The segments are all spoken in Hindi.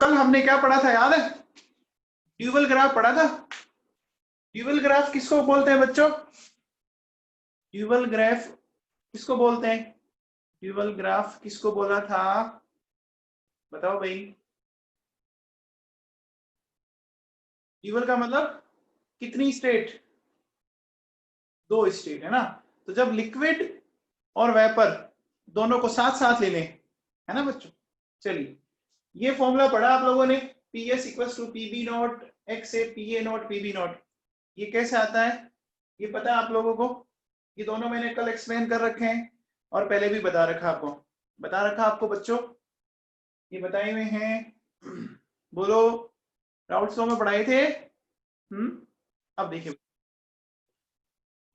कल हमने क्या पढ़ा था याद है? ड्यूअल ग्राफ पढ़ा था। ड्यूअल ग्राफ किसको बोलते हैं बच्चों? ड्यूअल ग्राफ किसको बोलते हैं? ड्यूअल ग्राफ किसको बोला था? बताओ भाई। ड्यूअल का मतलब कितनी स्टेट? 2 स्टेट है ना। तो जब लिक्विड और वेपर दोनों को साथ साथ ले लें, है ना बच्चों। चलिए, ये फॉर्मूला पढ़ा आप लोगों ने, P S equal to P B not X A P A not P B not. ये कैसे आता है ये पता है आप लोगों को? ये दोनों मैंने कल एक्सप्लेन कर रखे हैं और पहले भी बता रखा आपको बच्चों, ये बताए हुए हैं। बोलो, राउट्स लॉ में पढ़ाए थे। अब देखिए,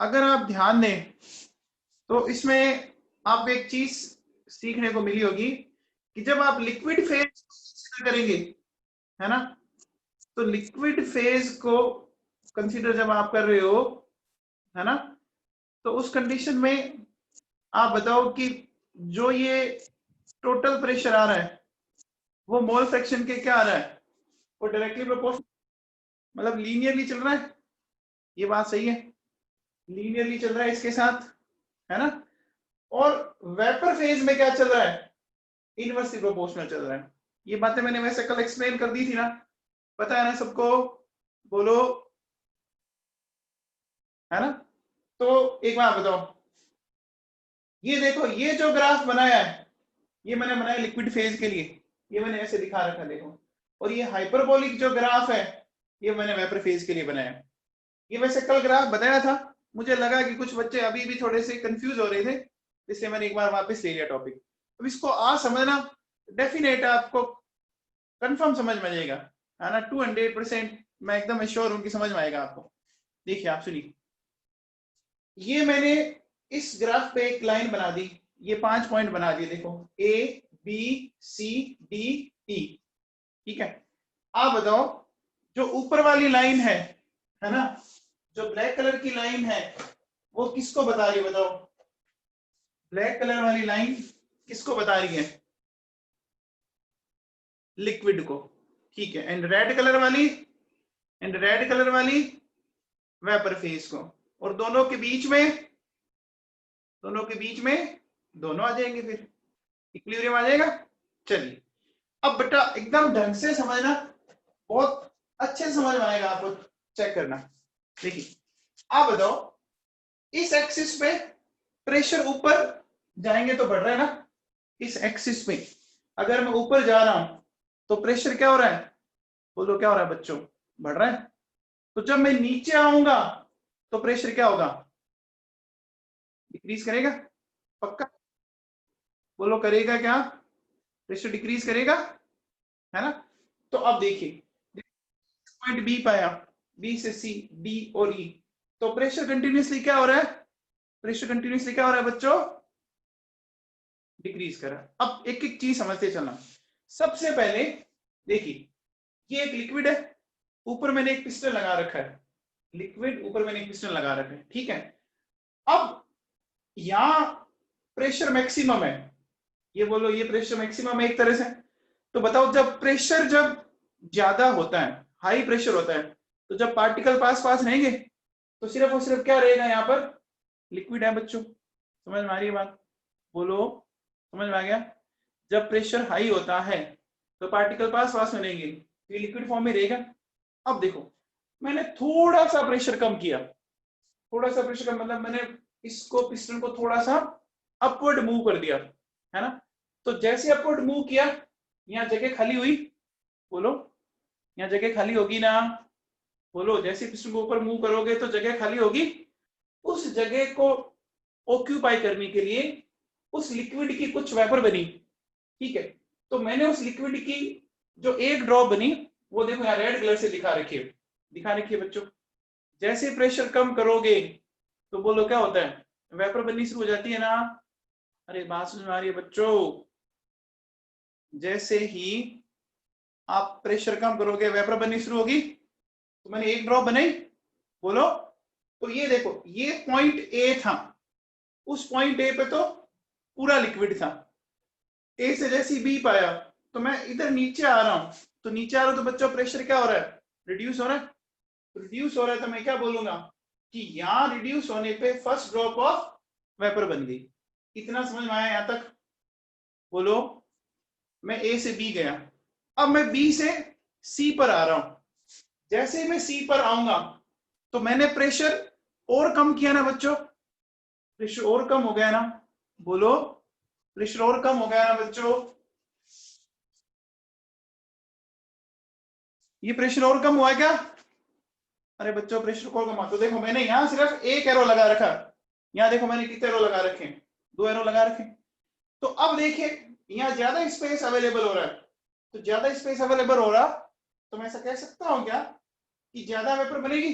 अगर आप ध्यान दें तो इसमें आपको एक चीज सीखने को मिली होगी कि जब आप लिक्विड फेज करेंगे, है ना, तो लिक्विड फेज को कंसीडर जब आप कर रहे हो, है ना, तो उस कंडीशन में आप बताओ कि जो ये टोटल प्रेशर आ रहा है वो मोल फ्रैक्शन के क्या आ रहा है? वो डायरेक्टली प्रोपोर्शनल, मतलब लीनियरली चल रहा है। ये बात सही है, लीनियरली चल रहा है इसके साथ, है ना। और वेपर फेज में क्या चल रहा है? इनवर्सली प्रोपोर्शनल चल रहा है। ये बातें मैंने वैसे कल एक्सप्लेन कर दी थी ना, पता है ना सबको? बोलो, है ना। तो एक बात बताओ, ये देखो, ये जो ग्राफ बनाया है ये मैंने बनाया लिक्विड फेज के लिए, ये मैंने ऐसे दिखा रखा है देखो। और ये हाइपरबोलिक जो ग्राफ है ये मैंने वेपर फेज के लिए बनाया। ये वैसे कल ग्राफ बताया था, मुझे लगा कि कुछ बच्चे अभी भी थोड़े से कंफ्यूज हो रहे थे, इसलिए मैंने एक बार वापस ले लिया टॉपिक। अब इसको समझना, डेफिनेट आपको कंफर्म समझ में आएगा, है ना। 200% मैं एकदम श्योर हूं कि समझ में आएगा आपको। देखिए, आप सुनिए, ये मैंने इस ग्राफ पे एक लाइन बना दी, ये 5 पॉइंट बना दिए देखो, A B C D E, ठीक है। आप बताओ, जो ऊपर वाली लाइन है ना, जो ब्लैक कलर की लाइन है वो किसको बता रही है? बताओ, ब्लैक कलर वाली लाइन किसको बता रही है? लिक्विड को, ठीक है। एंड रेड कलर वाली वेपर फेज को। और दोनों के बीच में दोनों आ जाएंगे, फिर इक्विलिब्रियम आ जाएगा। चलिए, अब बेटा एकदम ढंग से समझना, बहुत अच्छे से समझ में आएगा आपको, चेक करना। देखिए, आप बताओ, इस एक्सिस पे प्रेशर ऊपर जाएंगे तो बढ़ रहा है ना। इस एक्सिस पे अगर मैं ऊपर जा रहा हूं तो प्रेशर क्या हो रहा है? बोलो, क्या हो रहा है बच्चों? बढ़ रहा है। तो जब मैं नीचे आऊंगा तो प्रेशर क्या होगा? डिक्रीज करेगा। पक्का? बोलो, करेगा क्या? प्रेशर डिक्रीज करेगा, है ना। तो अब देखिए, पॉइंट बी पाया, बी से सी, डी और ई, तो प्रेशर कंटिन्यूसली क्या हो रहा है? प्रेशर कंटिन्यूसली क्या हो रहा है बच्चों? डिक्रीज कर रहा है। अब एक एक चीज समझते चलना। सबसे पहले देखिए, ये एक लिक्विड है, ऊपर मैंने एक पिस्टन लगा रखा है, लिक्विड ऊपर मैंने एक पिस्टन लगा रखा है, ठीक है। अब यहां प्रेशर मैक्सिमम है, ये बोलो ये प्रेशर मैक्सिमम है एक तरह से। तो बताओ, जब प्रेशर जब ज्यादा होता है, हाई प्रेशर होता है, तो जब पार्टिकल पास पास रहेंगे तो सिर्फ और सिर्फ क्या रहेगा? यहाँ पर लिक्विड है बच्चों। समझ में आ रही है बात? बोलो, समझ में आ गया? जब प्रेशर हाई होता है तो पार्टिकल पास पास में रहेंगे, ये लिक्विड फॉर्म में रहेगा। अब देखो, मैंने थोड़ा सा प्रेशर कम किया, थोड़ा सा प्रेशर कम मतलब मैंने इसको, पिस्टन को थोड़ा सा अपवर्ड मूव कर दिया, है ना। तो जैसे अपवर्ड मूव किया, यहाँ जगह खाली हुई। बोलो, यहाँ जगह खाली होगी ना? बोलो, जैसे पिस्टन को ऊपर मूव करोगे तो जगह खाली होगी। उस जगह को ऑक्यूपाई करने के लिए उस लिक्विड की कुछ वेपर बनी, ठीक है। तो मैंने उस लिक्विड की जो एक ड्रॉप बनी, वो देखो यहाँ रेड कलर से दिखा रखिए बच्चों। जैसे प्रेशर कम करोगे तो बोलो क्या होता है? वेपर बननी शुरू हो जाती है ना। अरे बात समझ में आ रही है बच्चों? जैसे ही आप प्रेशर कम करोगे वेपर बननी शुरू होगी। तो मैंने एक ड्रॉप बनाई, बोलो। तो ये देखो, ये पॉइंट ए था, उस पॉइंट ए पे तो पूरा लिक्विड था। ए से जैसे बी पाया तो मैं इधर नीचे आ रहा हूं, तो नीचे आ रहा हूं तो बच्चों प्रेशर क्या हो रहा है, रिड्यूस हो रहा है। रिड्यूस हो रहा है तो मैं क्या बोलूंगा कि यहां रिड्यूस होने पे फर्स्ट ड्रॉप ऑफ वेपर बन गई। इतना समझ में आया यहां तक? बोलो। मैं ए से बी गया, अब मैं बी से सी पर आ रहा हूं। जैसे ही मैं सी पर आऊंगा तो मैंने प्रेशर और कम किया ना बच्चों, प्रेशर और कम हो गया ना। बोलो, प्रेशर और कम हो गया ना बच्चों। ये प्रेशर और कम हुआ क्या? अरे बच्चों प्रेशर को कम, तो देखो मैंने यहां सिर्फ एक एरो लगा रखा, यहां देखो मैंने कितने एरो लगा रखे, 2 एरो लगा रखे। तो अब देखिए यहाँ ज्यादा स्पेस अवेलेबल हो रहा है, तो ज्यादा स्पेस अवेलेबल हो रहा तो मैं ऐसा कह सकता हूं क्या कि ज्यादा वेपर बनेगी,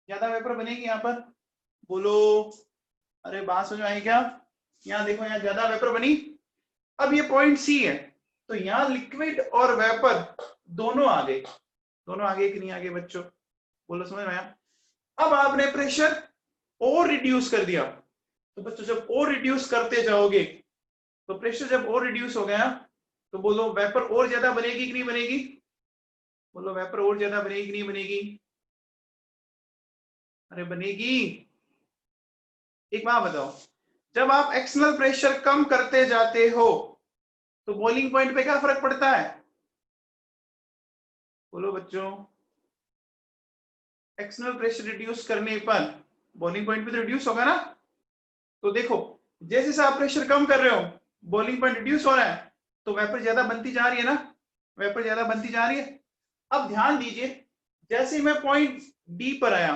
ज्यादा वेपर बनेगी यहाँ पर। बोलो, अरे बात समझ में आई क्या? यहाँ देखो यहाँ ज्यादा वेपर बनी। अब ये पॉइंट सी है, तो यहाँ लिक्विड और वेपर दोनों आ गए, दोनों आगे कि नहीं आगे बच्चों? बोलो, समझ में आया? अब आपने प्रेशर और रिड्यूस कर दिया, तो बच्चों जब और रिड्यूस करते जाओगे तो प्रेशर जब और रिड्यूस हो गया तो बोलो वेपर और ज्यादा बनेगी कि नहीं बनेगी? बोलो वेपर और ज्यादा बनेगी कि नहीं बनेगी? अरे बनेगी। एक बात बताओ, जब आप एक्सटर्नल प्रेशर कम करते जाते हो तो बॉइलिंग पॉइंट पे क्या फर्क पड़ता है? बोलो बच्चों, एक्सटर्नल प्रेशर रिड्यूस करने पर बॉइलिंग पॉइंट पे तो रिड्यूस होगा ना। तो देखो जैसे जैसे आप प्रेशर कम कर रहे हो बॉइलिंग पॉइंट रिड्यूस हो रहा है, तो वेपर ज्यादा बनती जा रही है ना, वेपर ज्यादा बनती जा रही है। अब ध्यान दीजिए, जैसे मैं पॉइंट डी पर आया,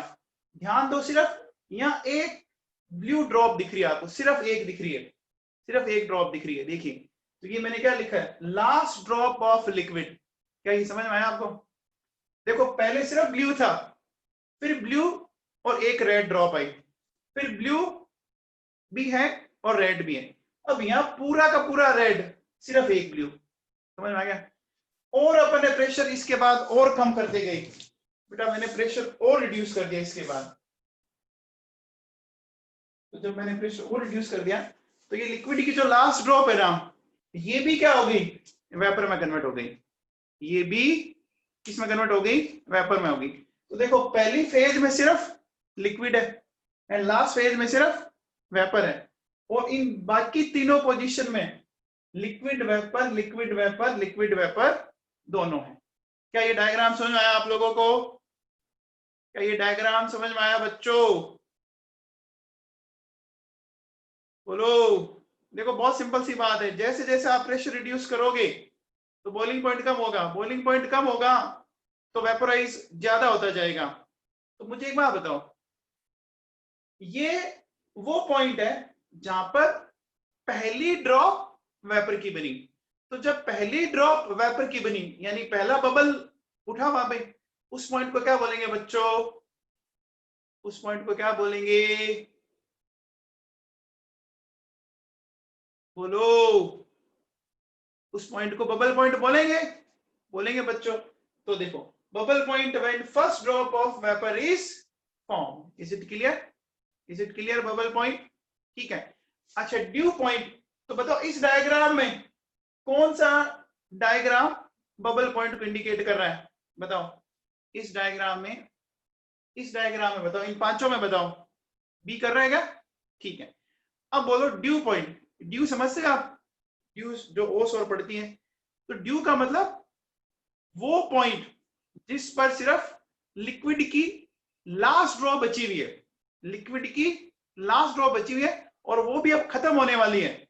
ध्यान दो, सिर्फ यहाँ एक ब्लू ड्रॉप दिख रही है आपको, सिर्फ एक दिख रही है, सिर्फ एक ड्रॉप दिख रही है। देखिए तो ये मैंने क्या लिखा है, लास्ट ड्रॉप ऑफ लिक्विड। क्या ये समझ में आया आपको? देखो पहले सिर्फ ब्लू था, फिर ब्लू और एक रेड ड्रॉप आई, फिर ब्लू भी है और रेड भी है। अब यहाँ पूरा का पूरा रेड, सिर्फ एक ब्लू। समझ में आ गया? और अपन ने प्रेशर इसके बाद और कम करते गए बेटा, मैंने प्रेशर और रिड्यूस कर दिया इसके बाद। तो जब मैंने प्रेशर और रिड्यूस कर दिया तो ये लिक्विड की जो लास्ट ड्रॉप है ना, ये भी क्या हो गई, वेपर में कन्वर्ट हो गई। ये भी किस में कन्वर्ट हो गई, वेपर में हो गई। तो देखो पहली फेज में सिर्फ लिक्विड है एंड लास्ट फेज में सिर्फ वेपर है, और इन बाकी तीनों पोजीशन में liquid vapour liquid vapour liquid vapour दोनों है। क्या ये डायग्राम समझ में आया आप लोगों को? क्या ये डायग्राम समझ में आया बच्चों? बोलो। देखो बहुत सिंपल सी बात है, जैसे जैसे आप प्रेशर रिड्यूस करोगे तो बॉइलिंग पॉइंट कम होगा, बॉइलिंग पॉइंट कम होगा तो वेपोराइज ज्यादा होता जाएगा। तो मुझे एक बात बताओ, ये वो पॉइंट है जहां पर पहली ड्रॉप वेपर की बनी। तो जब पहली ड्रॉप वेपर की बनी यानी पहला बबल उठा वहां पे, उस पॉइंट को क्या बोलेंगे बच्चों? उस पॉइंट को क्या बोलेंगे? बोलो। उस पॉइंट को बबल पॉइंट बोलेंगे, बोलेंगे बच्चों। तो देखो bubble point when first drop of vapour is form. Is it clear? Is it clear bubble point? ठीक है। अच्छा ड्यू पॉइंट, तो बताओ इस डायग्राम में कौन सा डायग्राम बबल पॉइंट को इंडिकेट कर रहा है? बताओ इस डायग्राम में, इस डायग्राम में बताओ, इन पांचों में बताओ बी कर रहा है क्या? ठीक है। अब बोलो ड्यू पॉइंट। ड्यू समझते हैं आप? ड्यू जो ओस और पड़ती है, तो ड्यू का मतलब वो पॉइंट जिस पर सिर्फ लिक्विड की लास्ट ड्रॉप बची हुई है, लिक्विड की लास्ट ड्रॉप बची हुई है और वो भी अब खत्म होने वाली है,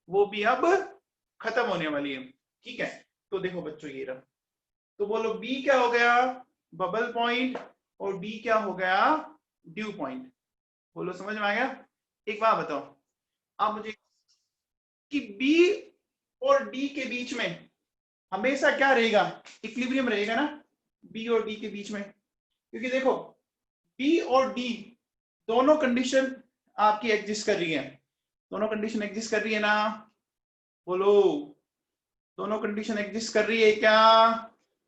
वो भी अब खत्म होने वाली है। ठीक है। तो देखो बच्चों ये रहा, तो बोलो बी क्या हो गया, बबल पॉइंट, और डी क्या हो गया, ड्यू पॉइंट। बोलो समझ में आ गया? एक बात बताओ आप मुझे कि बी और डी के बीच में हमेशा क्या रहेगा, इक्विलिब्रियम रहेगा ना, बी और डी के बीच में। क्योंकि देखो बी और डी दोनों कंडीशन आपकी एग्जिस्ट कर रही है, दोनों कंडीशन एग्जिस्ट कर रही है ना। बोलो, दोनों कंडीशन एग्जिस्ट कर रही है क्या?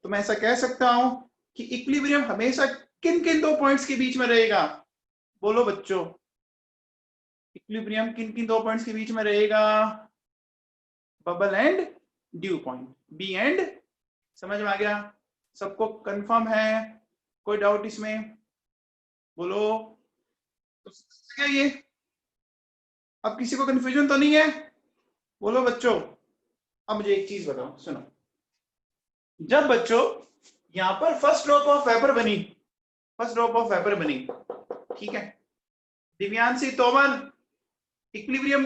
तो मैं ऐसा कह सकता हूं कि इक्विलिब्रियम हमेशा किन किन दो पॉइंट्स के बीच में रहेगा? बोलो बच्चों, इक्विलिब्रियम किन किन दो पॉइंट्स के बीच में रहेगा? Bubble and dew point, B and. समझ में आ गया? सबको कंफर्म है? कोई डाउट इसमें? बोलो। तो क्या ये, अब किसी को कंफ्यूजन तो नहीं है? बोलो बच्चों। अब मुझे एक चीज बताओ, सुनो। जब बच्चों यहां पर फर्स्ट ड्रॉप ऑफ वेपर बनी, फर्स्ट ड्रॉप ऑफ वेपर बनी, ठीक है, दिव्यांशी तोमर, इक्विलिब्रियम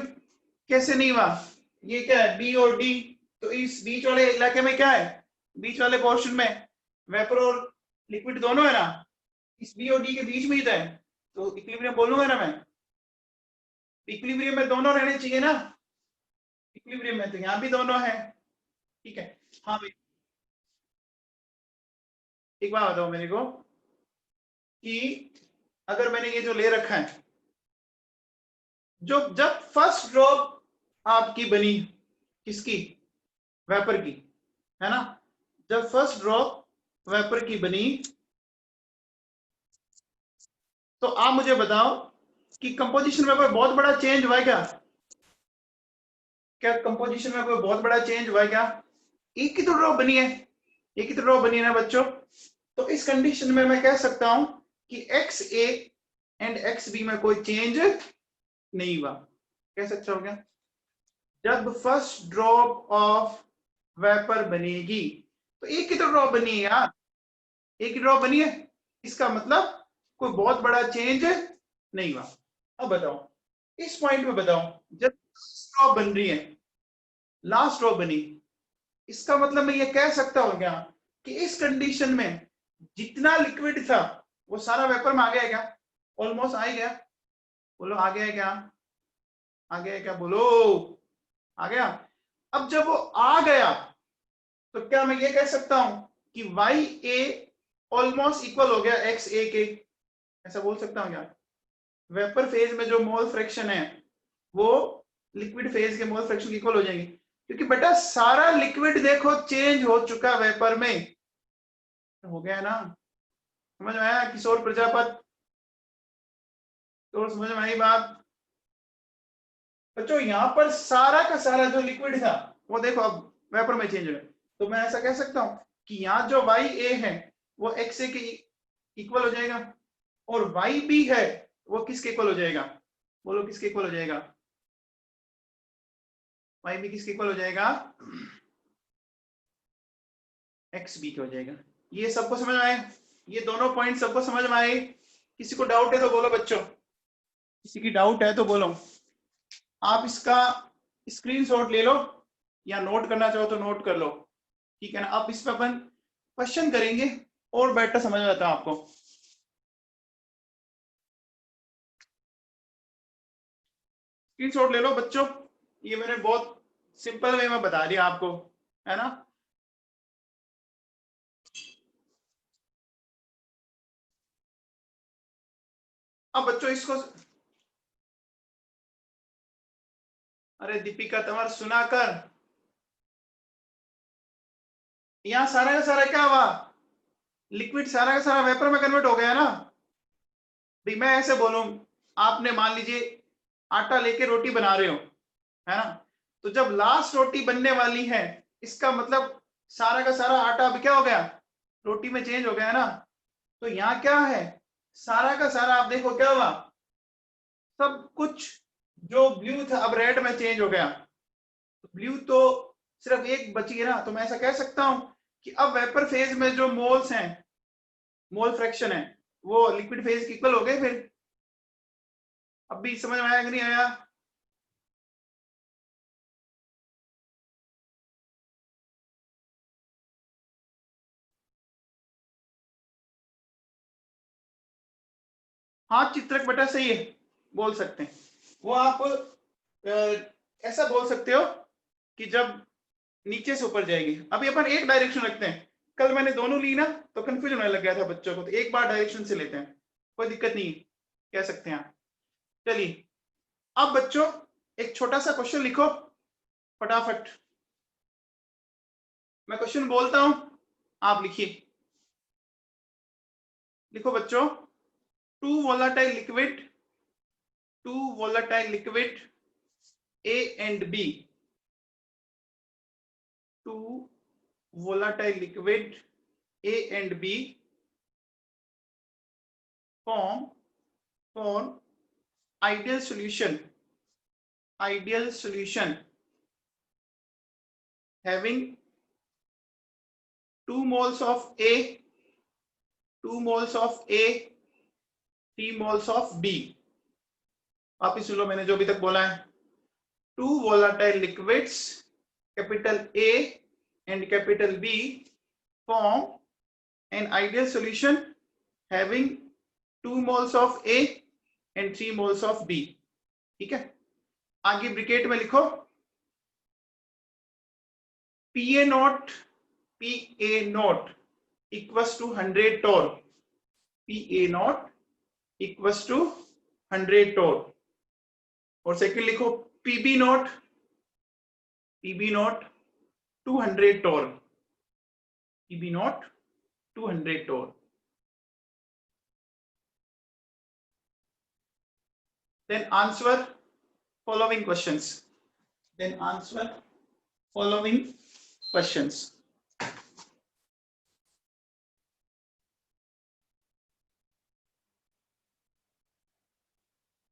कैसे नहीं हुआ? ये क्या है, बी और डी, तो इस बीच वाले इलाके में क्या है, बीच वाले पोर्शन में वेपर और लिक्विड दोनों है ना, इस बी और डी के बीच में ही तो है, तो इक्विलिब्रियम बोलूंगा ना मैं। इक्विलिब्रियम में दोनों रहने चाहिए ना, इक्विलिब्रियम में तो यहाँ भी दोनों है, ठीक है। हाँ भाई, एक बात बताओ मेरे को कि अगर मैंने ये जो ले रखा है, जो जब फर्स्ट ड्रॉप आपकी बनी, किसकी, वेपर की, है ना, जब फर्स्ट ड्रॉप वेपर की बनी, तो आप मुझे बताओ कि कंपोजिशन में कोई बहुत बड़ा चेंज हुआ है क्या? क्या कंपोजिशन में कोई बहुत बड़ा चेंज हुआ है क्या? एक ही तो ड्रॉप बनी है, एक ही तो ड्रॉप बनी है ना बच्चों। तो इस कंडीशन में मैं कह सकता हूं कि X A and X B में कोई चेंज नहीं हुआ। कह सकता हूं क्या? जब फर्स्ट ड्रॉप ऑफ वेपर बनेगी, तो एक ही तो ड्रॉप बनी है यार, एक ही ड्रॉप बनी है, इसका मतलब कोई बहुत बड़ा चेंज नहीं हुआ। अब बताओ, इस पॉइंट में बताओ, जब ड्रॉप बन रही है, लास्ट ड्रॉप बनी, इसका मतलब मैं ये कह सकता हूं क्या कि इस कंडीशन में जितना लिक्विड था वो सारा वेपर में आ गया क्या? ऑलमोस्ट आ ही गया। बोलो आ गया है क्या? आ गया है क्या? बोलो आ गया। अब जब वो आ गया, तो क्या मैं ये कह सकता हूं कि वाई ए ऑलमोस्ट इक्वल हो गया एक्स ए के? ऐसा बोल सकता हूं क्या? वेपर फेज में जो मोल फ्रैक्शन है वो लिक्विड फेज के मोल फ्रैक्शन इक्वल हो जाएंगे, क्योंकि बेटा सारा लिक्विड देखो चेंज हो चुका वेपर में, हो गया ना? समझ में आया किशोर प्रजापत? तो समझ में आई बात? बच्चों यहाँ पर सारा का सारा जो लिक्विड था वो देखो अब वेपर में चेंज हो गया, तो मैं ऐसा कह सकता हूँ कि यहाँ जो वाई ए है वो एक्स ए के इक्वल हो जाएगा, और वाई बी है वो किसके इक्वल हो जाएगा? बोलो किसके इक्वल हो जाएगा? वाई बी किसके इक्वल हो जाएगा? एक्स बी के हो जाएगा। ये सबको समझ में आए? ये दोनों पॉइंट सबको समझ में आए? किसी को डाउट है तो बोलो बच्चों, किसी की डाउट है तो बोलो। आप इसका स्क्रीनशॉट ले लो, या नोट करना चाहो तो नोट कर लो, ठीक है ना? अब इस पर अपन क्वेश्चन करेंगे और बेटर समझ में आता है आपको। स्क्रीनशॉट ले लो बच्चों, ये मैंने बहुत सिंपल वे में बता दिया आपको, है ना? अब बच्चों इसको, अरे दीपिका तुम्हारा सुना कर, यहाँ सारा का सारा क्या हुआ, लिक्विड सारा का सारा वेपर में कन्वर्ट हो गया ना? भाई मैं ऐसे बोलूं, आपने मान लीजिए आटा लेके रोटी बना रहे हो, है ना, तो जब लास्ट रोटी बनने वाली है, इसका मतलब सारा का सारा आटा अब क्या हो गया, रोटी में चेंज हो गया है ना? तो यहाँ क्या है, सारा का सारा आप देखो क्या हुआ, सब कुछ जो ब्लू था अब रेड में चेंज हो गया, तो ब्लू तो सिर्फ एक बची है ना, तो मैं ऐसा कह सकता हूं कि अब वेपर फेज में जो मोल्स हैं, मोल फ्रैक्शन है, वो लिक्विड फेज के इक्वल हो गए फिर। अब भी समझ में आया कि नहीं आया? हाँ चित्रक बेटा सही है, बोल सकते हैं। वो आप ऐसा बोल सकते हो कि जब नीचे से ऊपर जाएगी, अभी अपन एक डायरेक्शन रखते हैं, कल मैंने दोनों ली ना तो कंफ्यूजन होने लग गया था बच्चों को, तो एक बार डायरेक्शन से लेते हैं, कोई दिक्कत नहीं, कह सकते हैं आप। चलिए अब बच्चों एक छोटा सा क्वेश्चन लिखो फटाफट, मैं क्वेश्चन बोलता हूं, आप लिखिए। लिखो बच्चों, two volatile liquid, two volatile liquid A and B, two volatile liquid A and B form ideal solution having 2 moles of A, 2 moles of A, 3 moles of B. वापिस सुन लो मैंने जो अभी तक बोला है. 2 volatile liquids capital A and capital B form an ideal solution having 2 moles of A and 3 moles of B. ठीक है. आगे ब्रिकेट में लिखो PA not equals to 100 torr. PA not equals to 100 torr. और सेकंड लिखो PB not 200 torr. PB not 200 torr. Then answer following questions.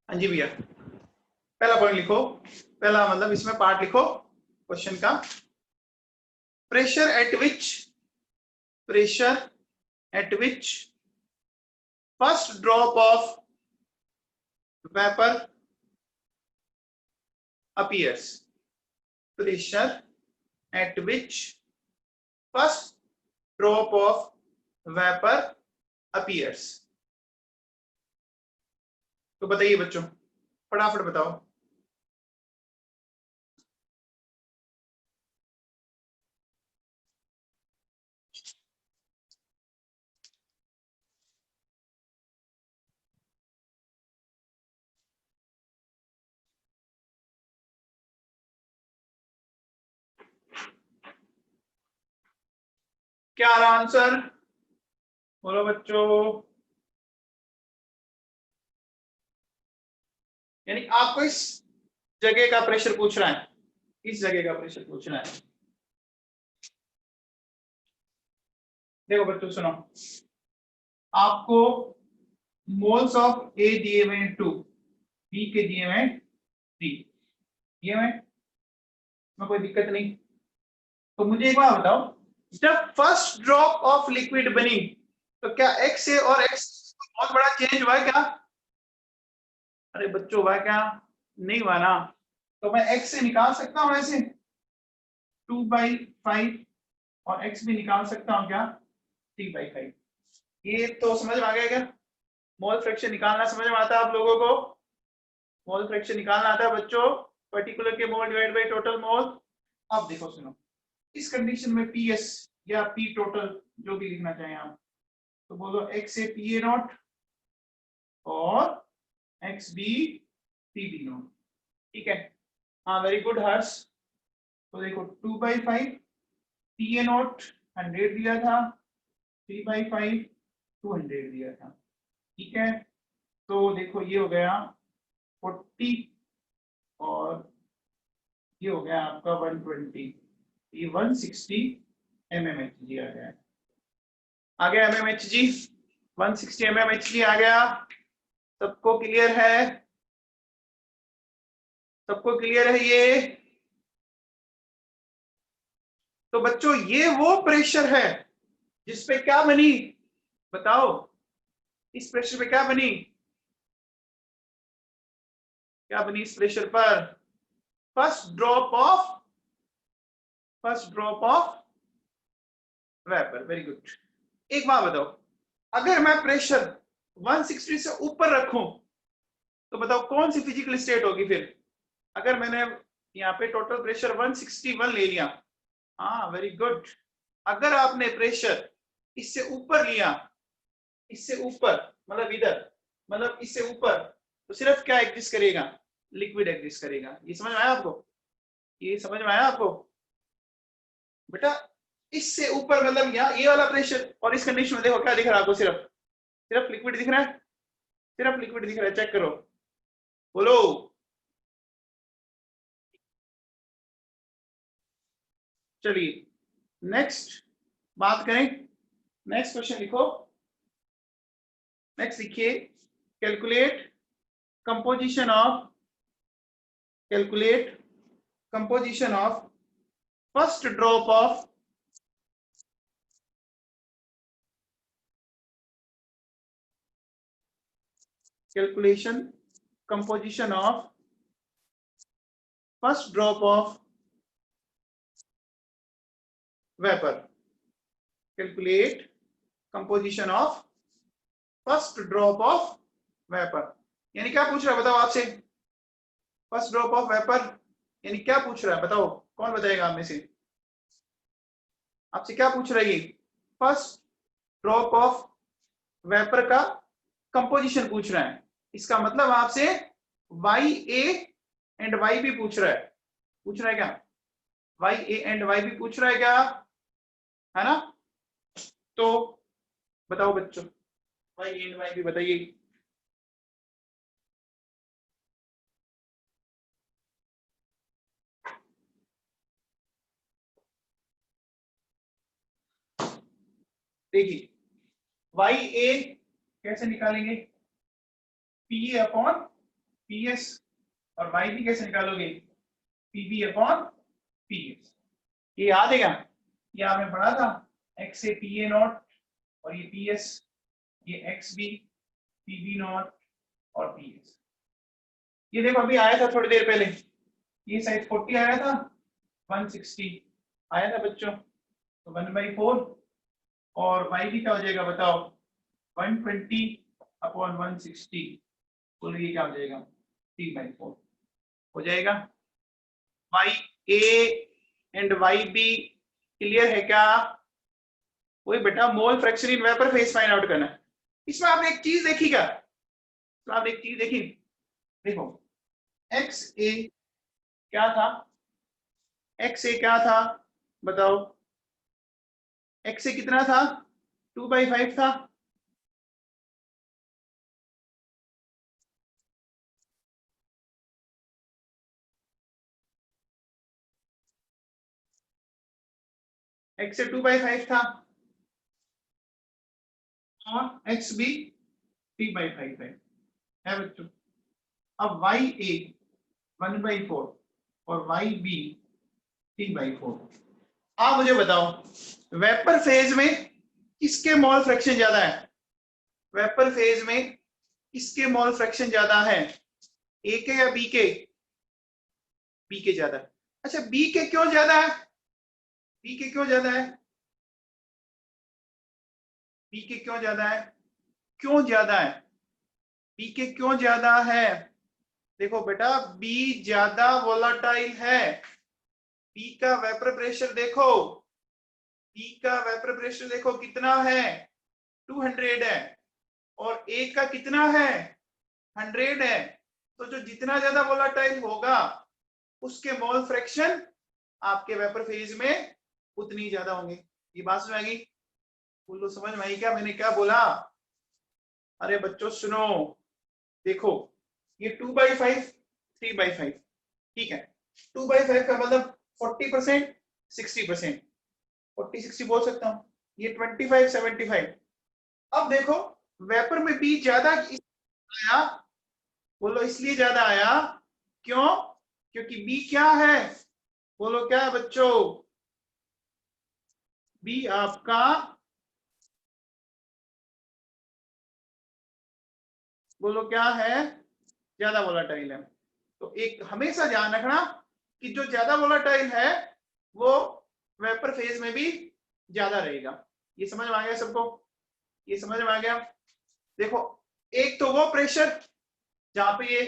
हाँ जी भैया, पहला पॉइंट लिखो, पहला मतलब इसमें पार्ट लिखो क्वेश्चन का. Pressure at which first drop of vapor appears. Pressure at which first drop of vapor appears. तो बताइए बच्चों, फटाफट बताओ. क्या रहा आंसर? बोलो बच्चों. यानी आपको इस जगह का प्रेशर पूछ रहा है, इस जगह का प्रेशर पूछ रहा है. देखो बच्चों सुनो, आपको मोल्स ऑफ ए दिए हुए 2, बी के दिए हुए 3, दिए हुए में कोई दिक्कत नहीं. तो मुझे एक बात बताओ, जब फर्स्ट ड्रॉप ऑफ लिक्विड बनी तो क्या एक्स से और एक्स बहुत बड़ा चेंज हुआ क्या? अरे बच्चों हुआ क्या? नहीं हुआ ना. तो मैं एक्स से निकाल सकता हूं ऐसे 2/5 और एक्स भी निकाल सकता हूं क्या? 3/5. ये तो समझ में आ गया क्या? मोल फ्रैक्शन निकालना समझ में आता है आप लोगों को? मोल फ्रैक्शन निकालना आता है बच्चों, पर्टिकुलर के मोल डिवाइड बाय टोटल मोल. अब देखो सुनो, इस कंडीशन में PS या P टोटल जो भी लिखना चाहें आप, तो बोलो x से PA नॉट और XB PB नॉट. ठीक है. हाँ वेरी गुड हर्ष. तो देखो 2/5 PA नॉट 100 दिया था, 3/5 200 दिया था. ठीक है. तो देखो ये हो गया 40 और ये हो गया आपका 120. ये 160 mmHg आ गया. आ गया mmHg, 160 mmHg आ गया. सबको क्लियर है? सबको क्लियर है ये? तो बच्चों ये वो प्रेशर है जिस पे क्या बनी? बताओ, इस प्रेशर पे क्या बनी? क्या बनी इस प्रेशर पर? First drop of vapour. Very good. एक बात बताओ, अगर मैं प्रेशर 160 से ऊपर रखूं तो बताओ कौन सी फिजिकल स्टेट होगी फिर? अगर मैंने यहाँ पे टोटल प्रेशर 161 ले लिया, हाँ वेरी गुड. अगर आपने प्रेशर इससे ऊपर लिया, इससे ऊपर मतलब इधर, मतलब इससे ऊपर, तो सिर्फ क्या एग्जिस्ट करेगा? लिक्विड एग्जिस्ट करेगा. ये समझ में आया आपको? ये समझ में आया आपको बेटा? इससे ऊपर मतलब यहाँ ये वाला प्रेशर, और इस कंडीशन में देखो क्या दिख रहा है आपको? सिर्फ लिक्विड दिख रहा है, सिर्फ लिक्विड दिख रहा है. चेक करो, बोलो. चलिए नेक्स्ट बात करें, नेक्स्ट क्वेश्चन लिखो। नेक्स्ट लिखिए, calculate composition of, calculate composition of first drop of calculation composition of first drop of vapor, calculate composition of first drop of vapor। यानी क्या पूछ रहा है बताओ आपसे, फर्स्ट ड्रॉप ऑफ वेपर यानी क्या पूछ रहा है बताओ, कौन बताएगा आप में से, आपसे क्या पूछ रहा है ये, फर्स्ट ड्रॉप ऑफ वेपर का कंपोजिशन पूछ रहा है। इसका मतलब आपसे Y A and Y B पूछ रहा है क्या, Y A and Y B पूछ रहा है क्या, है ना। तो बताओ बच्चों, Y A and Y B बताइए। देखिए वाई ए कैसे निकालेंगे, P A upon P S, और वाई बी कैसे निकालोगे, P B upon P S. ये याद है क्या, ये आपने पढ़ा था, X A P A not और ये पी एस, ये X B P B not और पी एस। ये देखो अभी आया था थोड़ी देर पहले, ये साइड 40 आया था, 160 आया था बच्चों, तो 1/4 और वाई भी क्या हो जाएगा बताओ, 120 अपॉन 160, तो ये क्या हो जाएगा 3/4 हो जाएगा। Y A and Y B clear है क्या, वही बेटा mole fraction in vapour phase find out करना है। इसमें आपने एक चीज देखी क्या, तो आपने एक चीज देखी, देखो एक्स ए क्या था, एक्स ए क्या था बताओ, एक्स ए कितना था 2/5 था, एक्स ए 2/5 था और एक्स बी 3/5 है बच्चों। अब वाई ए 1/4 और वाई बी 3/4। आप मुझे बताओ वेपर फेज में किसके मोल फ्रैक्शन ज्यादा है, वेपर फेज में किसके मोल फ्रैक्शन ज्यादा है, ए के या बी के, बी के ज्यादा है। अच्छा बी के क्यों ज्यादा है, बी के क्यों ज्यादा है, बी के क्यों ज्यादा है, क्यों ज्यादा है, बी के क्यों ज्यादा है, देखो बेटा बी ज्यादा वोलाटाइल है, बी का वेपर प्रेशर देखो, बी का वेपर प्रेशर देखो कितना है 200 है, और ए का कितना है 100 है, तो जो जितना ज्यादा वोलाटाइल होगा उसके मोल फ्रैक्शन आपके वेपर फेज में उतनी ज्यादा होंगे। ये बात समझ आ गई, बोलो समझ में आई क्या मैंने क्या बोला, अरे बच्चों सुनो, देखो ये 2/5 3/5 ठीक है, 2/5 का मतलब 40% 60%, 40-60 बोल सकता हूँ, ये 25-75। अब देखो वेपर में बी ज्यादा आया, बोलो इसलिए ज्यादा आया, क्यों, क्योंकि बी क्या है, बोलो क्या है बच्चों, बी आपका, बोलो क्या है, ज्यादा वोलाटाइल है। तो एक हमेशा ध्यान रखना कि जो ज्यादा वोलाटाइल है वो वेपर फेज में भी ज्यादा रहेगा। ये समझ में आ गया सबको, ये समझ में आ गया। देखो एक तो वो प्रेशर जहां पे ये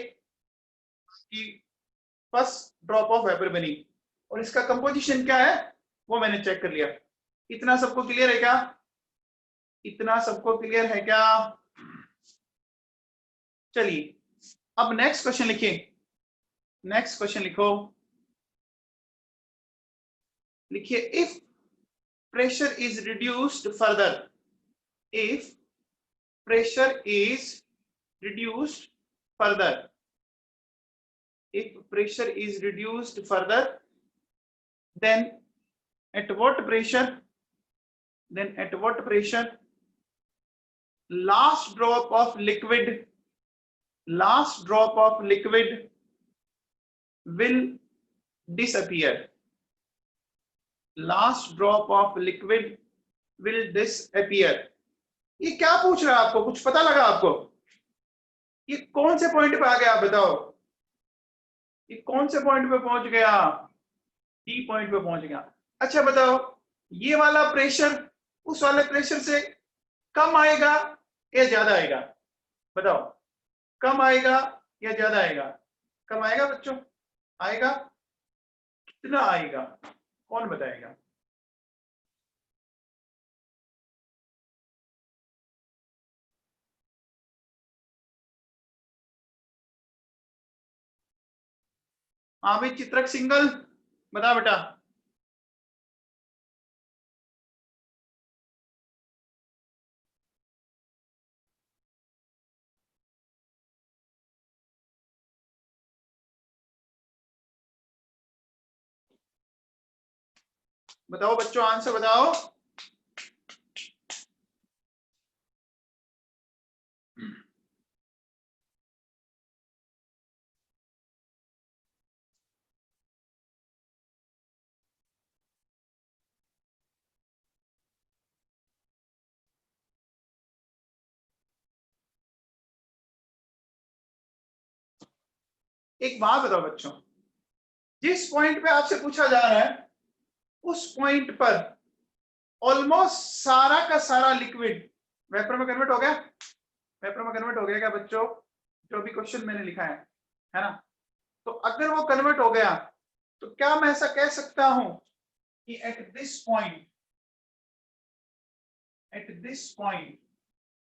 फर्स्ट ड्रॉप ऑफ वेपर बनी, और इसका कंपोजिशन क्या है वो मैंने चेक कर लिया। इतना सबको क्लियर है क्या, इतना सबको क्लियर है क्या, चलिए अब नेक्स्ट क्वेश्चन लिखिए, नेक्स्ट क्वेश्चन लिखो, लिखिए if pressure is reduced further, if pressure is reduced further, if pressure is reduced further then at what pressure, then at what pressure last drop of liquid will disappear. Last drop of liquid will disappear. ये क्या पूछ रहा है आपको? कुछ पता लगा आपको? ये कौन से पॉइंट पे आ गया आप बताओ? ये कौन से पॉइंट पे पहुंच गया? डी पॉइंट पे पहुंच गया। अच्छा बताओ, ये वाला प्रेशर उस वाले प्रेशर से कम आएगा या ज्यादा आएगा? बताओ, कम आएगा या ज्यादा आएगा? कम आएगा बच्चों, आएगा। कितना आएगा कौन बताएगा? हाँ भाई चित्रक सिंगल, बता बेटा। बताओ बच्चों, आंसर बताओ। एक बात बताओ बच्चों, जिस पॉइंट पे आपसे पूछा जा रहा है उस पॉइंट पर ऑलमोस्ट सारा का सारा लिक्विड वेपर में कन्वर्ट हो गया। वेपर में कन्वर्ट हो गया क्या बच्चों? जो भी क्वेश्चन मैंने लिखा है ना? तो अगर वो कन्वर्ट हो गया तो क्या मैं ऐसा कह सकता हूं कि at this point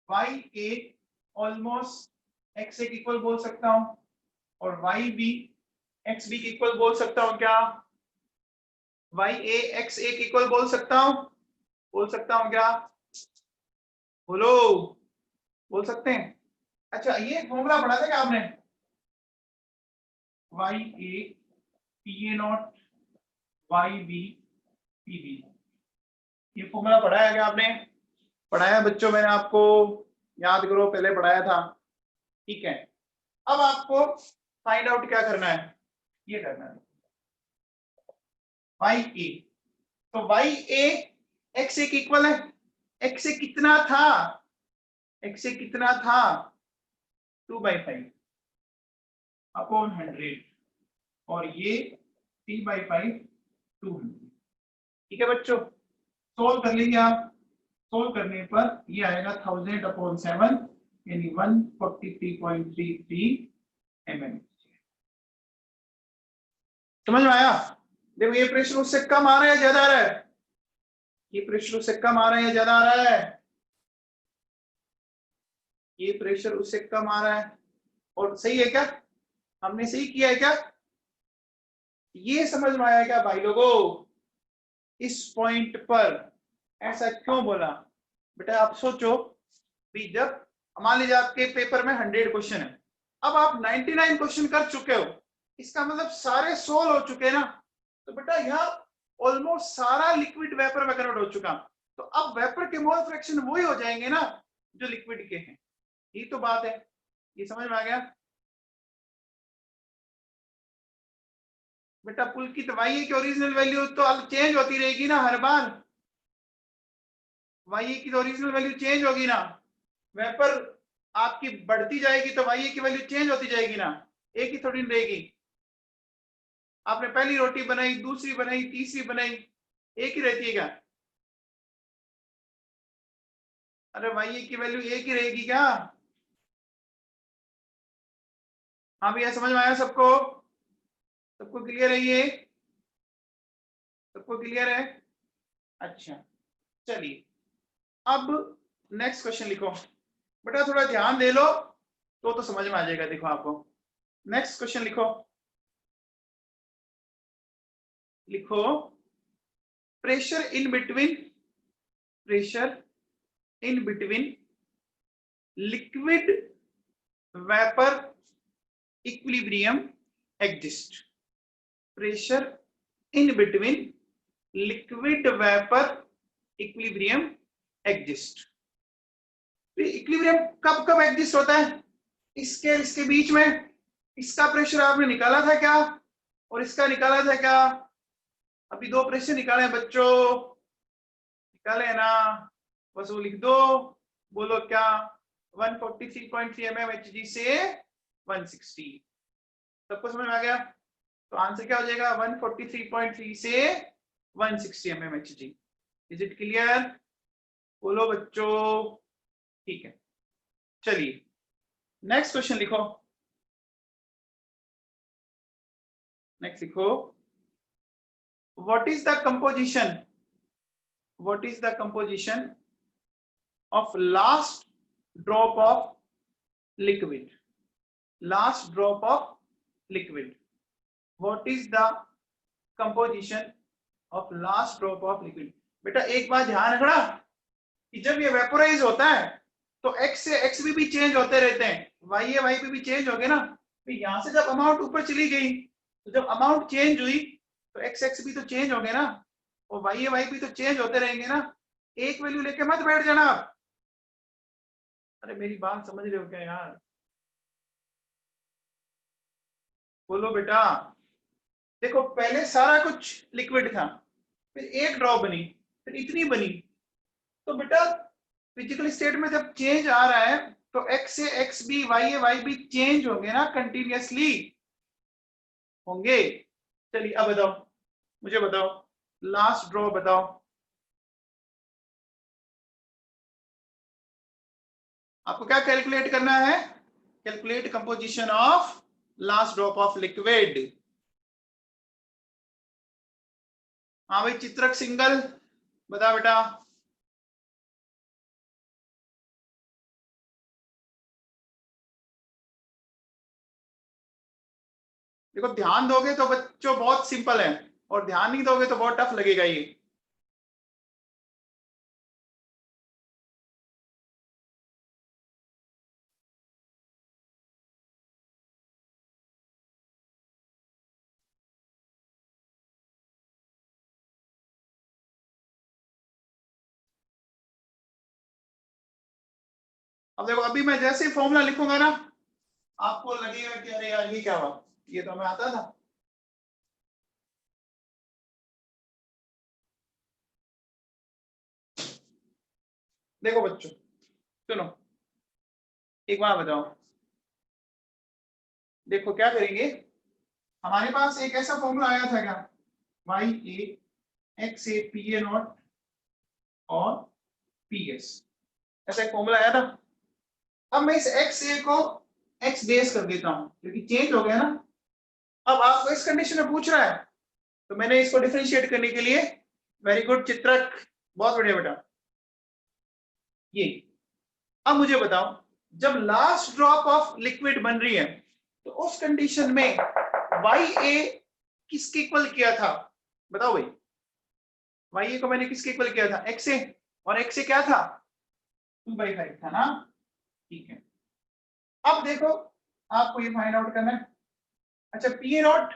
Y A almost X A equal बोल सकता हूं और Y B X B equal बोल सकता हूं क्या? Y A X A equal बोल सकता हूं क्या? बोलो, बोल सकते हैं? अच्छा ये फॉर्मूला पढ़ा था क्या आपने? Y A P A not Y B P B, ये फॉर्मूला पढ़ाया क्या आपने? पढ़ाया बच्चों, मैंने आपको याद करो पहले पढ़ाया था। ठीक है, अब आपको फाइंड आउट क्या करना है? ये करना है वाई ए। तो वाई ए एक्स एक इक्वल है, एक्स से कितना था? एक्स से कितना था? 2/5 अपॉन 100 और ये 3/5 200। ठीक है बच्चों, सोल्व कर लीजिए आप। सोल्व करने पर ये आएगा 1000/7 यानी 143.33 mm। समझ में आया? देखो ये प्रेशर उससे कम आ रहा है या ज्यादा आ रहा है? ये प्रेशर उससे कम आ रहा है या ज्यादा आ रहा है? ये प्रेशर उससे कम आ रहा है। और सही है क्या? हमने सही किया है क्या? ये समझ में आया क्या भाई लोगों? इस पॉइंट पर ऐसा क्यों बोला? बेटा आप सोचो भी, जब मान लीजिए आपके पेपर में 100 क्वेश्चन है, अब आप 99 क्वेश्चन कर चुके हो, इसका मतलब सारे सोल्व हो चुके हैं ना। तो बेटा यहाँ ऑलमोस्ट सारा लिक्विड वेपर में कन्वर्ट हो चुका, तो अब वेपर के मोल फ्रैक्शन वही हो जाएंगे ना जो लिक्विड के हैं। ये तो बात है, ये समझ में आ गया बेटा? पुलकित वाई की ओरिजिनल वैल्यू तो चेंज होती रहेगी ना हर बार। वाई की तो ओरिजिनल वैल्यू चेंज होगी ना, वेपर आपकी बढ़ती जाएगी तो वाई की वैल्यू चेंज होती जाएगी ना, एक ही थोड़ी रहेगी। आपने पहली रोटी बनाई, दूसरी बनाई, तीसरी बनाई, एक ही रहती है क्या? अरे वाई की वैल्यू एक ही रहेगी क्या? हाँ भैया समझ में आया सबको? सबको क्लियर है ये? सबको क्लियर है? अच्छा चलिए, अब नेक्स्ट क्वेश्चन लिखो बेटा, थोड़ा ध्यान दे लो तो समझ में आ जाएगा। देखो आपको नेक्स्ट क्वेश्चन लिखो, लिखो pressure in between liquid vapour equilibrium exist. Pressure in between liquid vapour equilibrium exist. Equilibrium कब कब एग्जिस्ट होता है? इसके बीच में इसका प्रेशर आपने निकाला था क्या और इसका निकाला था क्या? अभी दो प्रेशर निकाले बच्चों, निकाले ना, बस वो लिख दो, बोलो क्या? 143.3 mmHg से 160। सबको समझ में आ गया? तो आंसर क्या हो जाएगा? 143.3 से 160 mmHg। Is it clear? बोलो बच्चों। ठीक है, चलिए नेक्स्ट क्वेश्चन लिखो। नेक्स्ट लिखो, what is the composition, what is the composition of last drop of liquid, last drop of liquid, what is the composition of last drop of liquid? बेटा एक बात ध्यान रखना कि जब ये वेपोराइज होता है तो x से x भी चेंज होते रहते हैं, y पे भी चेंज हो गए ना। तो यहां से जब अमाउंट ऊपर चली गई तो जब अमाउंट चेंज हुई तो x भी तो चेंज हो गए ना, और y भी तो चेंज होते रहेंगे ना। एक वैल्यू लेके मत बैठ जाना आप। अरे मेरी बात समझ रहे हो क्या यार? बोलो बेटा। देखो पहले सारा कुछ लिक्विड था, फिर एक ड्रॉप बनी, फिर इतनी बनी। तो बेटा फिजिकल स्टेट में जब चेंज आ रहा है तो x से x भी y भी चेंज होंगे ना, कंटिन्यूअसली होंगे। चलिए अब बताओ, मुझे बताओ लास्ट ड्रॉप बताओ। आपको क्या कैलकुलेट करना है? Calculate composition of last drop of liquid. हाँ भाई चित्रक सिंगल बता बेटा। देखो ध्यान दोगे तो बच्चों बहुत सिंपल है, और ध्यान नहीं दोगे तो बहुत टफ लगेगा ये। अब देखो अभी मैं जैसे फॉर्मूला लिखूंगा ना, आपको लगेगा कि अरे यार ये क्या हुआ, ये तो हमें आता था। देखो बच्चों सुनो, एक बार बताओ, देखो क्या करेंगे, हमारे पास एक ऐसा फॉर्मूला आया था क्या, Y A X A P A not और पी एस, ऐसा एक फॉर्मूला आया था। अब मैं इस एक्स ए को एक्स डेज कर देता हूं क्योंकि चेंज हो गया ना। अब आपको इस कंडीशन में पूछ रहा है तो मैंने इसको डिफरेंशिएट करने के लिए, वेरी गुड चित्रक, बहुत बढ़िया बेटा। ये अब मुझे बताओ, जब लास्ट ड्रॉप ऑफ लिक्विड बन रही है तो उस कंडीशन में वाई ए किसके इक्वल किया था? बताओ भाई, वाई ए को मैंने किसके इक्वल किया था? एक्स ए, और एक्स ए क्या था? 2/5 था ना। ठीक है, अब देखो आपको ये फाइंड आउट करना है। अच्छा पी ए नॉट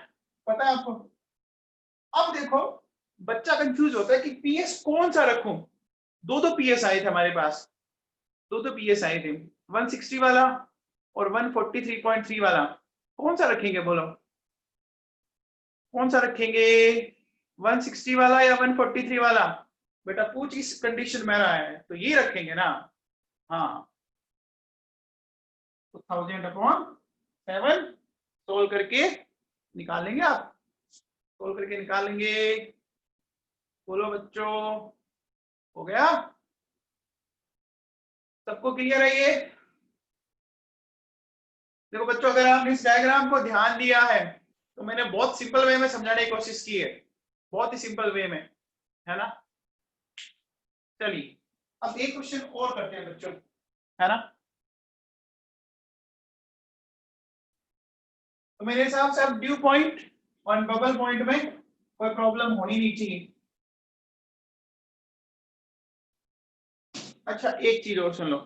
पता है आपको? अब देखो बच्चा कंफ्यूज होता है कि पीएस कौन सा रखूं। दो पीएस आए थे हमारे पास, दो पीएस आए थे, 160 वाला और 143.3 वाला। कौन सा रखेंगे बोलो, कौन सा रखेंगे? 160 वाला या 143 वाला? बेटा पूछ इस कंडीशन में रहा है तो ये रखेंगे ना। हाँ, 1000/7 सोल्व करके निकालेंगे आप, सोल्व करके निकालेंगे। बोलो बच्चों, हो गया? सबको क्लियर है ये? देखो बच्चों अगर आपने इस डायग्राम को ध्यान दिया है तो मैंने बहुत सिंपल वे में समझाने की कोशिश की है, बहुत ही सिंपल वे में, है ना। चलिए अब एक क्वेश्चन और करते हैं बच्चों, है ना। तो मेरे हिसाब से अब ड्यू पॉइंट और बबल पॉइंट में कोई प्रॉब्लम होनी नहीं चाहिए। अच्छा एक चीज और सुन लो,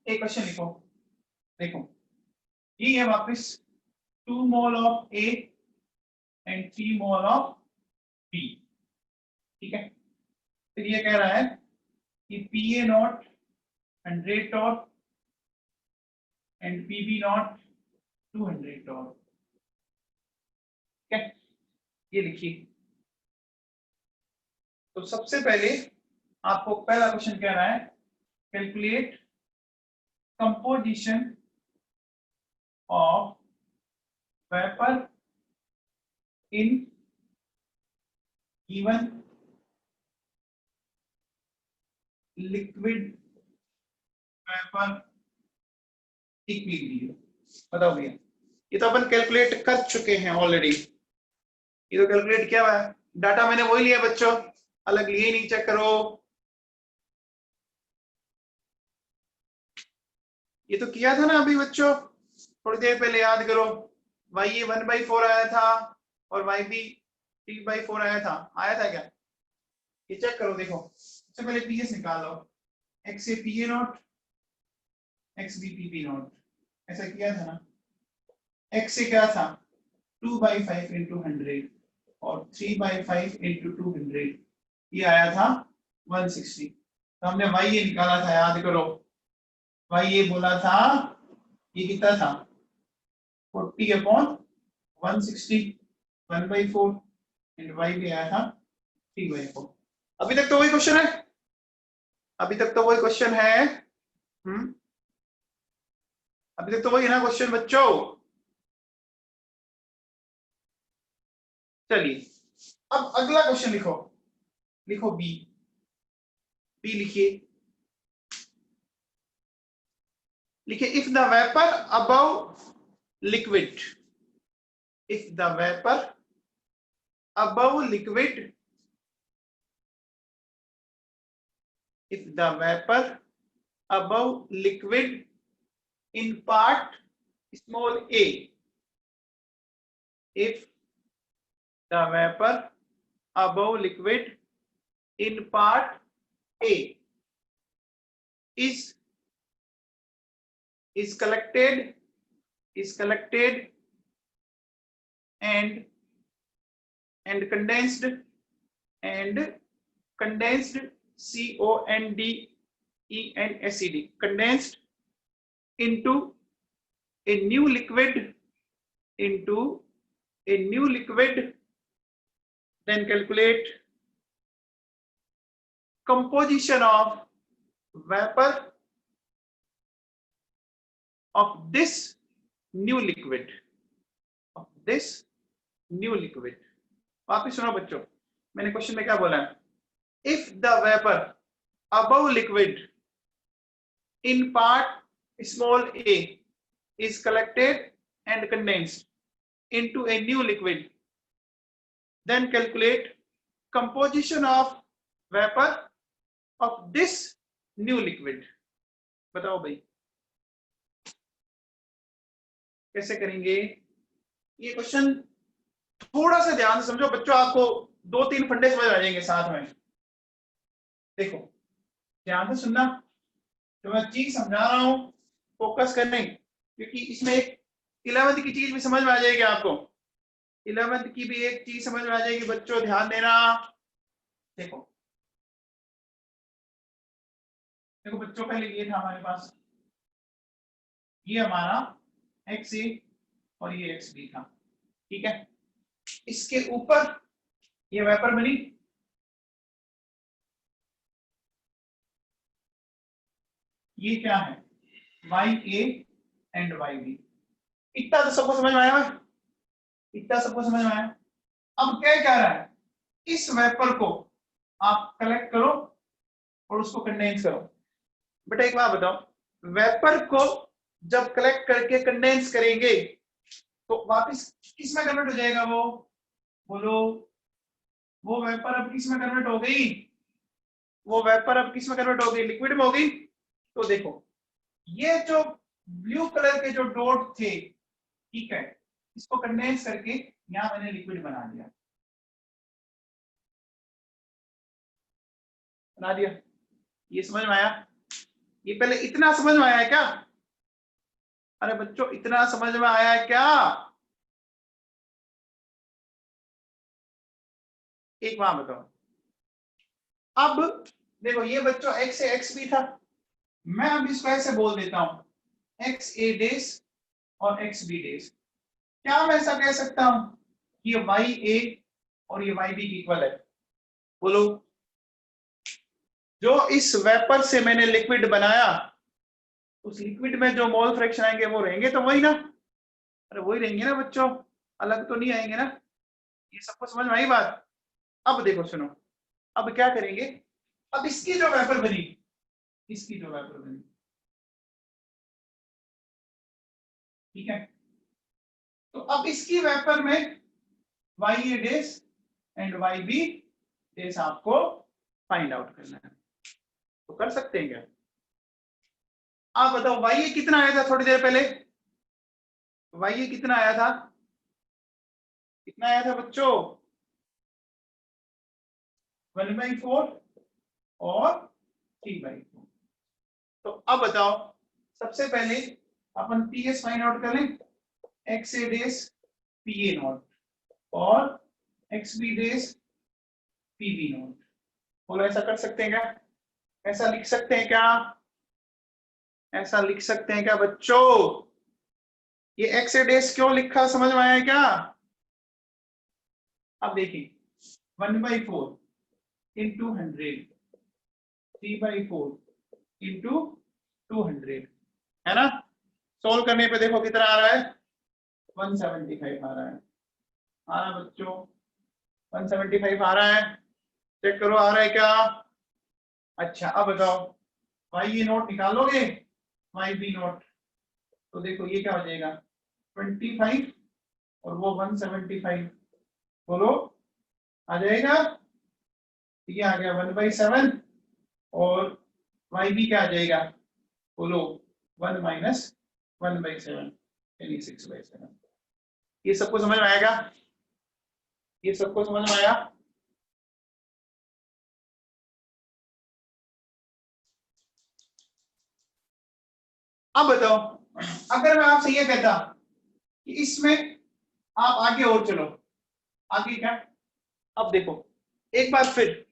एक क्वेश्चन लिखो, देखो ये है वापस 2 mole of A and 3 mole of P. ठीक है, फिर ये कह रहा है कि P A not 100 torque and P B not 200 torque. ठीक है, ये लिखिए। तो सबसे पहले आपको पहला क्वेश्चन कह रहा है calculate composition of vapour in given liquid vapour equilibrium. बताओ भैया, ये तो अपन कैलकुलेट कर चुके हैं ऑलरेडी, ये तो कैलकुलेट किया हुआ है, डाटा मैंने वही लिया बच्चों, अलग लिए नहीं, चेक करो। ये तो किया था ना अभी बच्चों, थोड़ी देर पहले याद करो। वाई ए 1/4 आया था और वाई बी 3/4 आया था क्या? ये चेक करो, देखो सबसे पहले पीएस निकाल लो, X A P A naught, X B P B naught, ऐसा किया था ना। एक्स से क्या था 2/5 इंटू 100 और 3/5 इंटू 200, ये आया था 160। तो हमने वाई ए निकाला था, याद करो, वाई ए बोला था, ये कितना था 40/160, 1/4 एंड वाई भी आया था 3/4। अभी तक तो वही क्वेश्चन है, अभी तक तो वही क्वेश्चन है। अभी तक तो वही है ना क्वेश्चन बच्चों। चलिए अब अगला क्वेश्चन लिखो, लिखो बी। बी लिखिए, लिखिए if the vapour above liquid, if the vapor above liquid, if the vapor above liquid in part small a, if the vapor above liquid in part a is collected and condensed condensed into a new liquid, then calculate composition of vapor of this new liquid, वापिस सुनो बच्चों, मैंने क्वेश्चन में क्या बोला है, if the vapour above liquid in part small a is collected and condensed into a new liquid, then calculate composition of vapor of this new liquid। बताओ भाई कैसे करेंगे ये क्वेश्चन, थोड़ा सा ध्यान से समझो बच्चों, आपको 2-3 फंडे समझ आ जाएंगे साथ में। देखो ध्यान से सुनना, जो मैं चीज समझा रहा हूं फोकस करने, क्योंकि इसमें एक 11th की चीज भी समझ में आ जाएगी आपको, 11th की भी एक चीज समझ में आ जाएगी बच्चों, ध्यान देना। देखो देखो बच्चों, पहले ये था हमारे पास, ये हमारा एक्स ए और ये एक्स बी था, ठीक है। इसके ऊपर ये वेपर बनी, ये क्या है Y A and Y B. इतना तो सबको समझ में आया है, इतना सबको समझ में आया। अब क्या कह रहा है, इस वेपर को आप कलेक्ट करो और उसको कंडेंस करो। बेटा एक बात बताओ, वेपर को जब कलेक्ट करके कंडेंस करेंगे तो वापस किस में कन्वर्ट हो जाएगा वो, बोलो। वो वेपर अब किस में कन्वर्ट हो गई, वो वेपर अब किस में कन्वर्ट हो गई, लिक्विड में हो गई। तो देखो ये जो ब्लू कलर के जो डॉट थे, ठीक है, इसको कंडेंस करके यहां मैंने लिक्विड बना दिया, ये समझ में आया? ये पहले इतना समझ में आया है क्या? अरे बच्चों इतना समझ में आया है क्या? एक वहां बताओ। अब देखो ये बच्चों x से x भी था, मैं अब इसको ऐसे बोल देता हूं x a डेज और x b डेज। क्या मैं ऐसा कह सकता हूं ये y a और ये y b की इक्वल है? बोलो। जो इस वेपर से मैंने लिक्विड बनाया उस लिक्विड में जो मोल फ्रैक्शन आएंगे वो रहेंगे तो वही ना, अरे वही रहेंगे ना बच्चों, अलग तो नहीं आएंगे ना। ये सबको समझ में आई बात? अब देखो सुनो, अब क्या करेंगे, अब इसकी जो वेपर बनी, इसकी जो वेपर बनी, ठीक है, तो अब इसकी वेपर में Y A dash and Y B dash आपको फाइंड आउट करना है, तो कर सकते हैं क्या? आप बताओ वाई ए कितना आया था थोड़ी देर पहले, वाई ए कितना आया था, कितना आया था बच्चों? 1/4 और 3/4। तो अब बताओ सबसे पहले अपन पी एस फाइंड आउट कर लें, X A days P A not और X B days P B naught. बोलो ऐसा कर सकते हैं क्या, ऐसा लिख सकते हैं क्या, ऐसा लिख सकते हैं क्या बच्चों? ये एक्स ए डेज क्यों लिखा समझ में आया क्या? अब देखिए 1/4 इंटू 100, 3/4 इंटू 200 है ना। सोल्व करने पे देखो कितना आ रहा है, 175 आ रहा है, आ रहा बच्चों 175 आ रहा है, चेक करो आ रहा है क्या? अच्छा अब बताओ वाई ए नोट निकालोगे, वाई बी नोट, तो देखो ये क्या हो जाएगा 25 और वो 175, बोलो आ जाएगा, ये आ गया 1/7 और वाई बी क्या आ जाएगा, बोलो 1 माइनस 1/7 यानी 6/7। ये सबको समझ में आएगा, ये सबको समझ में आया? अब बताओ अगर मैं आपसे ये कहता कि इसमें आप आगे और चलो, आगे क्या, अब देखो एक बार फिर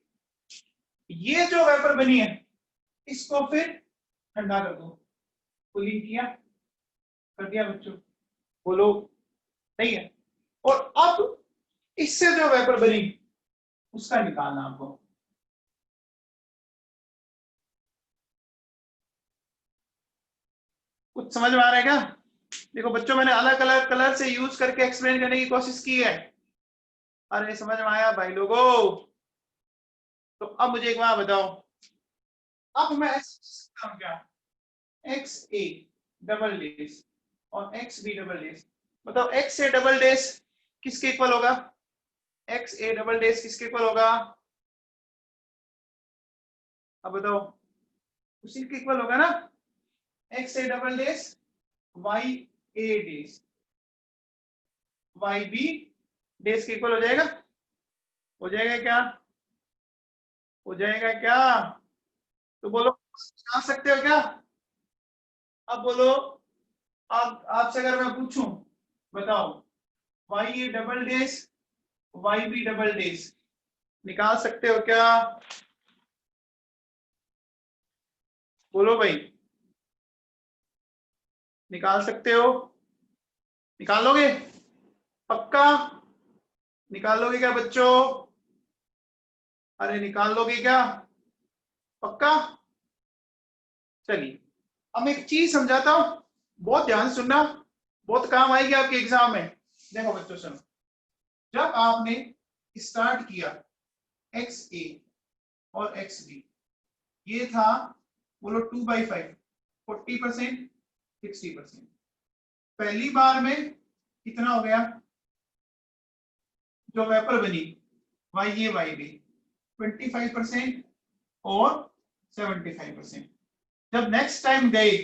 ये जो वेपर बनी है इसको फिर ठंडा कर दो, कूलिंग किया, कर दिया बच्चों, बोलो सही है, और अब इससे जो वेपर बनी उसका निकालना आपको। कुछ समझ में आ रहा है क्या? देखो बच्चों मैंने अलग अलग कलर से यूज करके एक्सप्लेन करने की कोशिश की है, अरे समझ में आया भाई लोगों? तो अब मुझे एक बात बताओ, अब मैं ऐसे सकता हूं क्या, एक्स ए डबल डेज और एक्स बी डबल डेज, बताओ एक्स ए डबल डेज किसके इक्वल होगा, एक्स ए डबल डेज किसके इक्वल होगा? अब बताओ उसी के इक्वल होगा ना, X A double dash Y A dash Y B dash के इक्वल हो जाएगा, हो जाएगा क्या, हो जाएगा क्या? तो बोलो आ सकते हो क्या? अब बोलो, आप आपसे अगर मैं पूछूं बताओ Y A double dash Y B double dash निकाल सकते हो क्या? बोलो भाई, निकाल सकते हो, निकालोगे पक्का, निकालोगे क्या बच्चों? अरे निकाल लोगे क्या पक्का? चलिए अब मैं एक चीज समझाता हूं, बहुत ध्यान से सुनना, बहुत काम आएगी आपके एग्जाम में। देखो बच्चों सुनो, जब आपने स्टार्ट किया एक्स ए और एक्स बी, ये था बोलो 2/5 40% 60%, पहली बार में कितना हो गया जो वेपर बनी वाई ए वाई बी 25% और 75%। जब नेक्स्ट टाइम गए,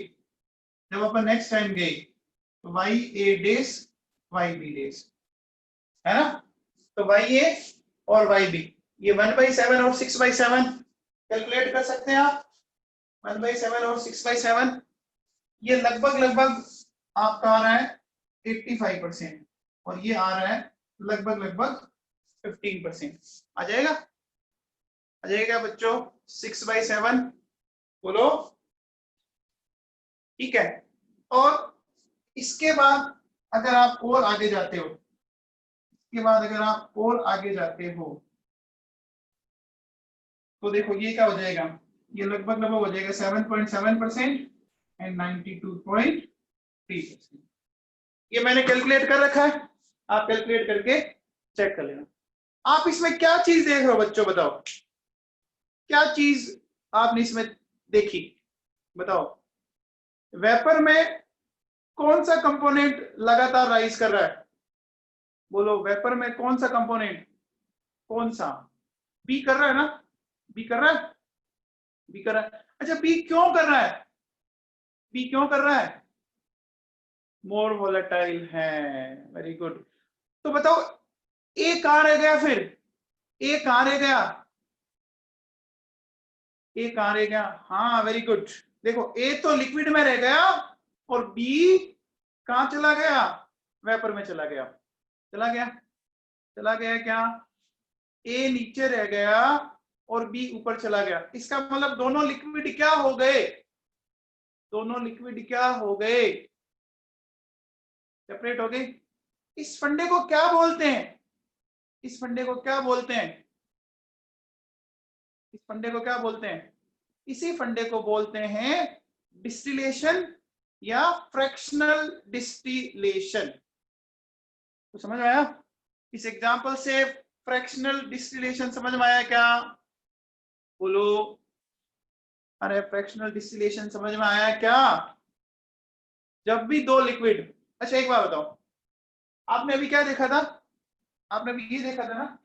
जब अपन नेक्स्ट टाइम गए तो Y A dash Y B dash है ना, तो वाई ए और वाई बी ये 1/7 और 6/7 कैलकुलेट कर सकते हैं आप, 1/7 और 6/7 ये लगभग लगभग आपका आ रहा है 85% और ये आ रहा है लगभग लगभग 15%। आ जाएगा? आ जाएगा बच्चों 6/7? बोलो। ठीक है। और इसके बाद अगर आप और आगे जाते हो, इसके बाद अगर आप और आगे जाते हो तो देखो ये क्या हो जाएगा, ये लगभग लगभग हो जाएगा 7.7% एंड 92.3%। ये मैंने कैलकुलेट कर रखा है, आप कैलकुलेट करके चेक कर लेना। आप इसमें क्या चीज देख रहे हो बच्चों, बताओ क्या चीज आपने इसमें देखी, बताओ। वेपर में कौन सा कंपोनेंट लगातार राइज कर रहा है? बोलो, वेपर में कौन सा कंपोनेंट, कौन सा? बी कर रहा है ना, बी कर रहा है, बी कर रहा है। अच्छा, बी क्यों कर रहा है, बी क्यों कर रहा है? मोर वोलेटाइल है, वेरी गुड। तो बताओ ए कहां रह गया फिर, ए कहां रह गया, ए कहां रह गया? हाँ वेरी गुड। देखो ए तो लिक्विड में रह गया और बी कहां चला गया, वेपर में चला गया, चला गया, चला गया क्या? ए नीचे रह गया और बी ऊपर चला गया। इसका मतलब दोनों लिक्विड क्या हो गए, दोनों लिक्विड क्या हो गए, सेपरेट हो गए। इस फंडे को क्या बोलते हैं, इस फंडे को क्या बोलते हैं, इस फंडे को क्या बोलते हैं? इसी फंडे को बोलते हैं डिस्टिलेशन या फ्रैक्शनल डिस्टिलेशन। तो समझ में आया? इस एग्जांपल से फ्रैक्शनल डिस्टिलेशन समझ में आया क्या? बोलो। अरे फ्रैक्शनल डिस्टिलेशन समझ में आया क्या? जब भी दो लिक्विड, अच्छा एक बात बताओ, आपने अभी क्या देखा था, आपने अभी ये देखा था ना,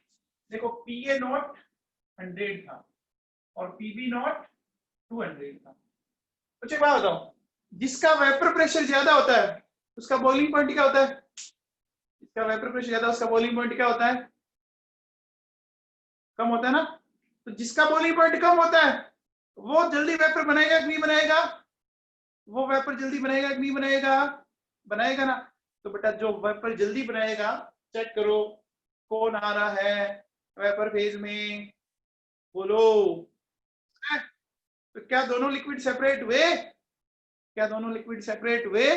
देखो पीए नॉट 100 था और पीबी नॉट 200 था। अच्छा एक बात बताओ, जिसका वेपर प्रेशर ज्यादा होता है उसका बॉइलिंग पॉइंट क्या होता है? जिसका वेपर प्रेशर ज्यादा उसका बॉइलिंग पॉइंट क्या होता है? कम होता है ना। तो जिसका बॉइलिंग पॉइंट कम होता है वो जल्दी वेपर बनाएगा कि नहीं बनाएगा? वो वेपर जल्दी बनाएगा कि नहीं बनाएगा? बनाएगा ना। तो बेटा जो वेपर जल्दी बनाएगा, चेक करो कौन आ रहा है वेपर फेज में, बोलो। तो क्या दोनों लिक्विड सेपरेट हुए, क्या दोनों लिक्विड सेपरेट हुए?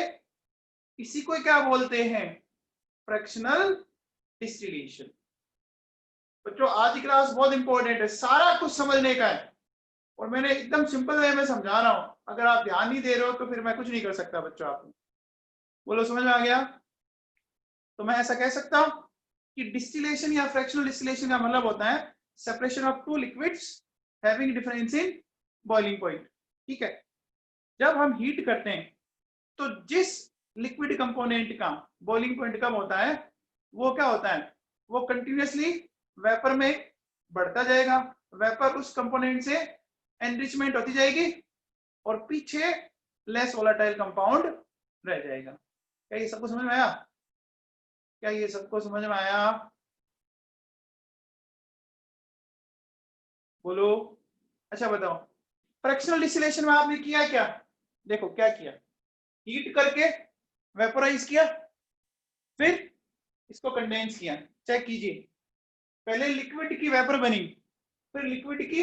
इसी को क्या बोलते हैं? Fractional distillation. बच्चों आज की क्लास बहुत इंपॉर्टेंट है, सारा कुछ समझने का है और मैंने एकदम सिंपल वे में समझा रहा हूं। अगर आप ध्यान नहीं दे रहे हो तो फिर मैं कुछ नहीं कर सकता बच्चों। आप बोलो समझ में आ गया? तो मैं ऐसा कह सकता हूं कि डिस्टिलेशन या फ्रैक्शनल डिस्टिलेशन का मतलब होता है separation of two liquids having difference in boiling point. ठीक है। जब हम हीट करते हैं तो जिस लिक्विड कंपोनेंट का बॉइलिंग पॉइंट कम होता है वो क्या होता है, वो कंटिन्यूअसली वेपर में बढ़ता जाएगा, वेपर उस कंपोनेंट से एनरिचमेंट होती जाएगी और पीछे लेस वोलेटाइल कंपाउंड रह जाएगा। क्या ये सबको समझ में आया? क्या ये सबको समझ में आया? बोलो। अच्छा बताओ, फ्रैक्शनल डिस्टिलेशन में आपने किया क्या? देखो क्या किया, हीट करके वेपोराइज किया, फिर इसको कंडेंस किया। चेक कीजिए, पहले लिक्विड की वेपर बनी, फिर लिक्विड की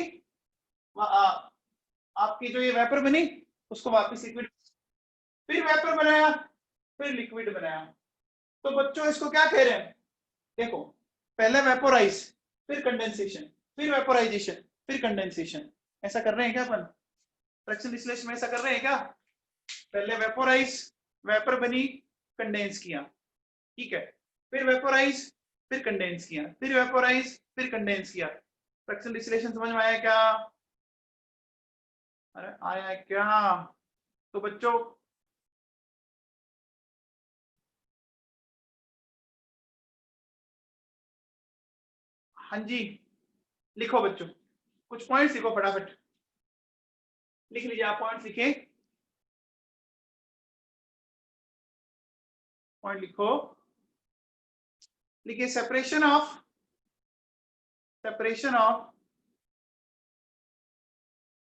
आपकी जो ये वेपर बनी उसको वापस लिक्विड, फिर वेपर बनाया, फिर लिक्विड बनाया। तो बच्चों इसको क्या कह रहे हैं? देखो पहले वेपोराइज, फिर कंडेंसेशन, फिर वेपोराइजेशन, फिर कंडेंसेशन। ऐसा कर रहे हैं क्या अपन फ्रैक्शनल डिस्टिलेशन में? ऐसा कर रहे हैं क्या? पहले वेपोराइज, वेपर बनी, कंडेंस किया, ठीक है, फिर वेपोराइज, फिर कंडेंस किया, फिर वेपोराइज, फिर कंडेंस किया। फ्रैक्शनल डिस्टिलेशन समझ में आया क्या? अरे आया क्या? तो बच्चों हाँ जी, लिखो बच्चों, कुछ पॉइंट्स लिखो फटाफट, लिख लीजिए आप, पॉइंट्स लिखे, पॉइंट लिखो, लिखिए separation of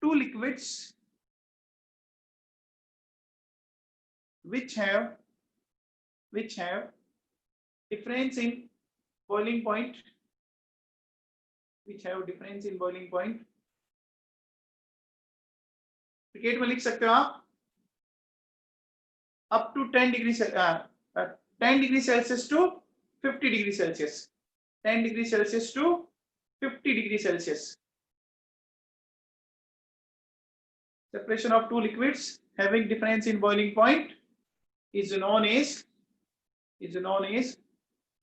two liquids which have difference in boiling point which have difference in boiling point. Cricket में लिख सकते हो आप up to 10 degrees 10 degrees Celsius to 50 degrees Celsius, 10 degrees Celsius to 50 degrees Celsius. Separation of two liquids having difference in boiling point is known as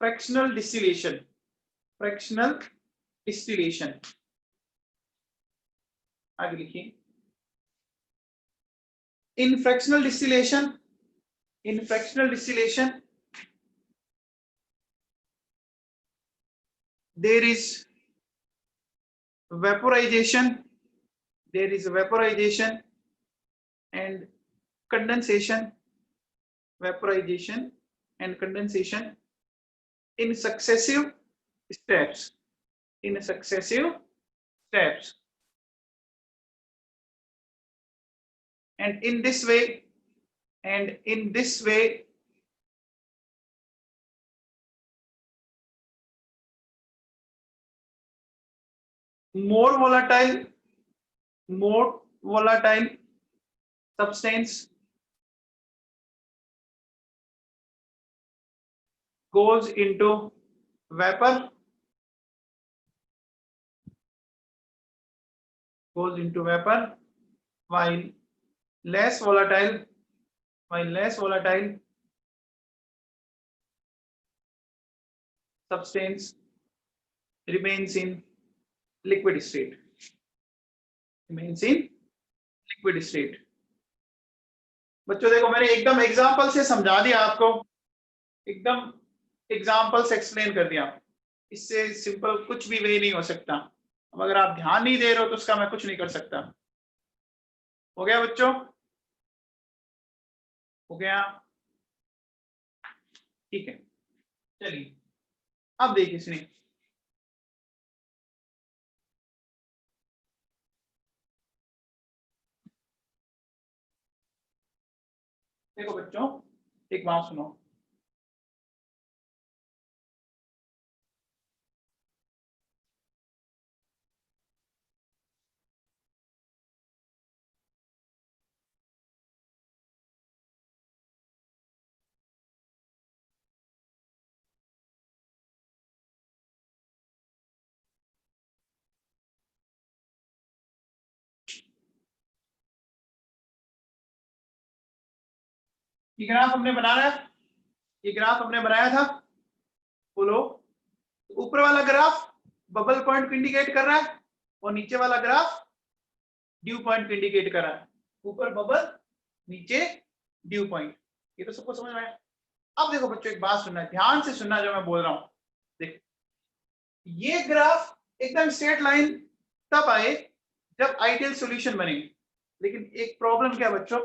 fractional distillation. Fractional distillation. आगे लिखिए. In fractional distillation, there is vaporization and condensation, in successive steps. And in this way, more volatile substance goes into vapor, while less volatile substance remains in liquid state. बच्चों देखो मैंने एकदम एग्जांपल से समझा दिया आपको, एकदम एग्जांपल से एक्सप्लेन कर दिया. इससे सिंपल कुछ भी वे नहीं हो सकता. अब अगर आप ध्यान नहीं दे रहे हो तो उसका मैं कुछ नहीं कर सकता. हो गया बच्चों? हो गया? ठीक है, चलिए अब देखिए सुनिए. देखो बच्चों एक बात सुनो. ये ग्राफ हमने बनाया था. बोलो, ऊपर वाला ग्राफ बबल पॉइंट को इंडिकेट कर रहा है और नीचे वाला ग्राफ ड्यू पॉइंट को इंडिकेट कर रहा है. ऊपर बबल, नीचे ड्यू पॉइंट. ये तो सबको समझ में आया. अब देखो बच्चों एक बात सुनना, ध्यान से सुनना जो मैं बोल रहा हूं. देखो ये ग्राफ एकदम स्ट्रेट लाइन तब आए जब आइडियल सॉल्यूशन बने. लेकिन एक प्रॉब्लम क्या बच्चों,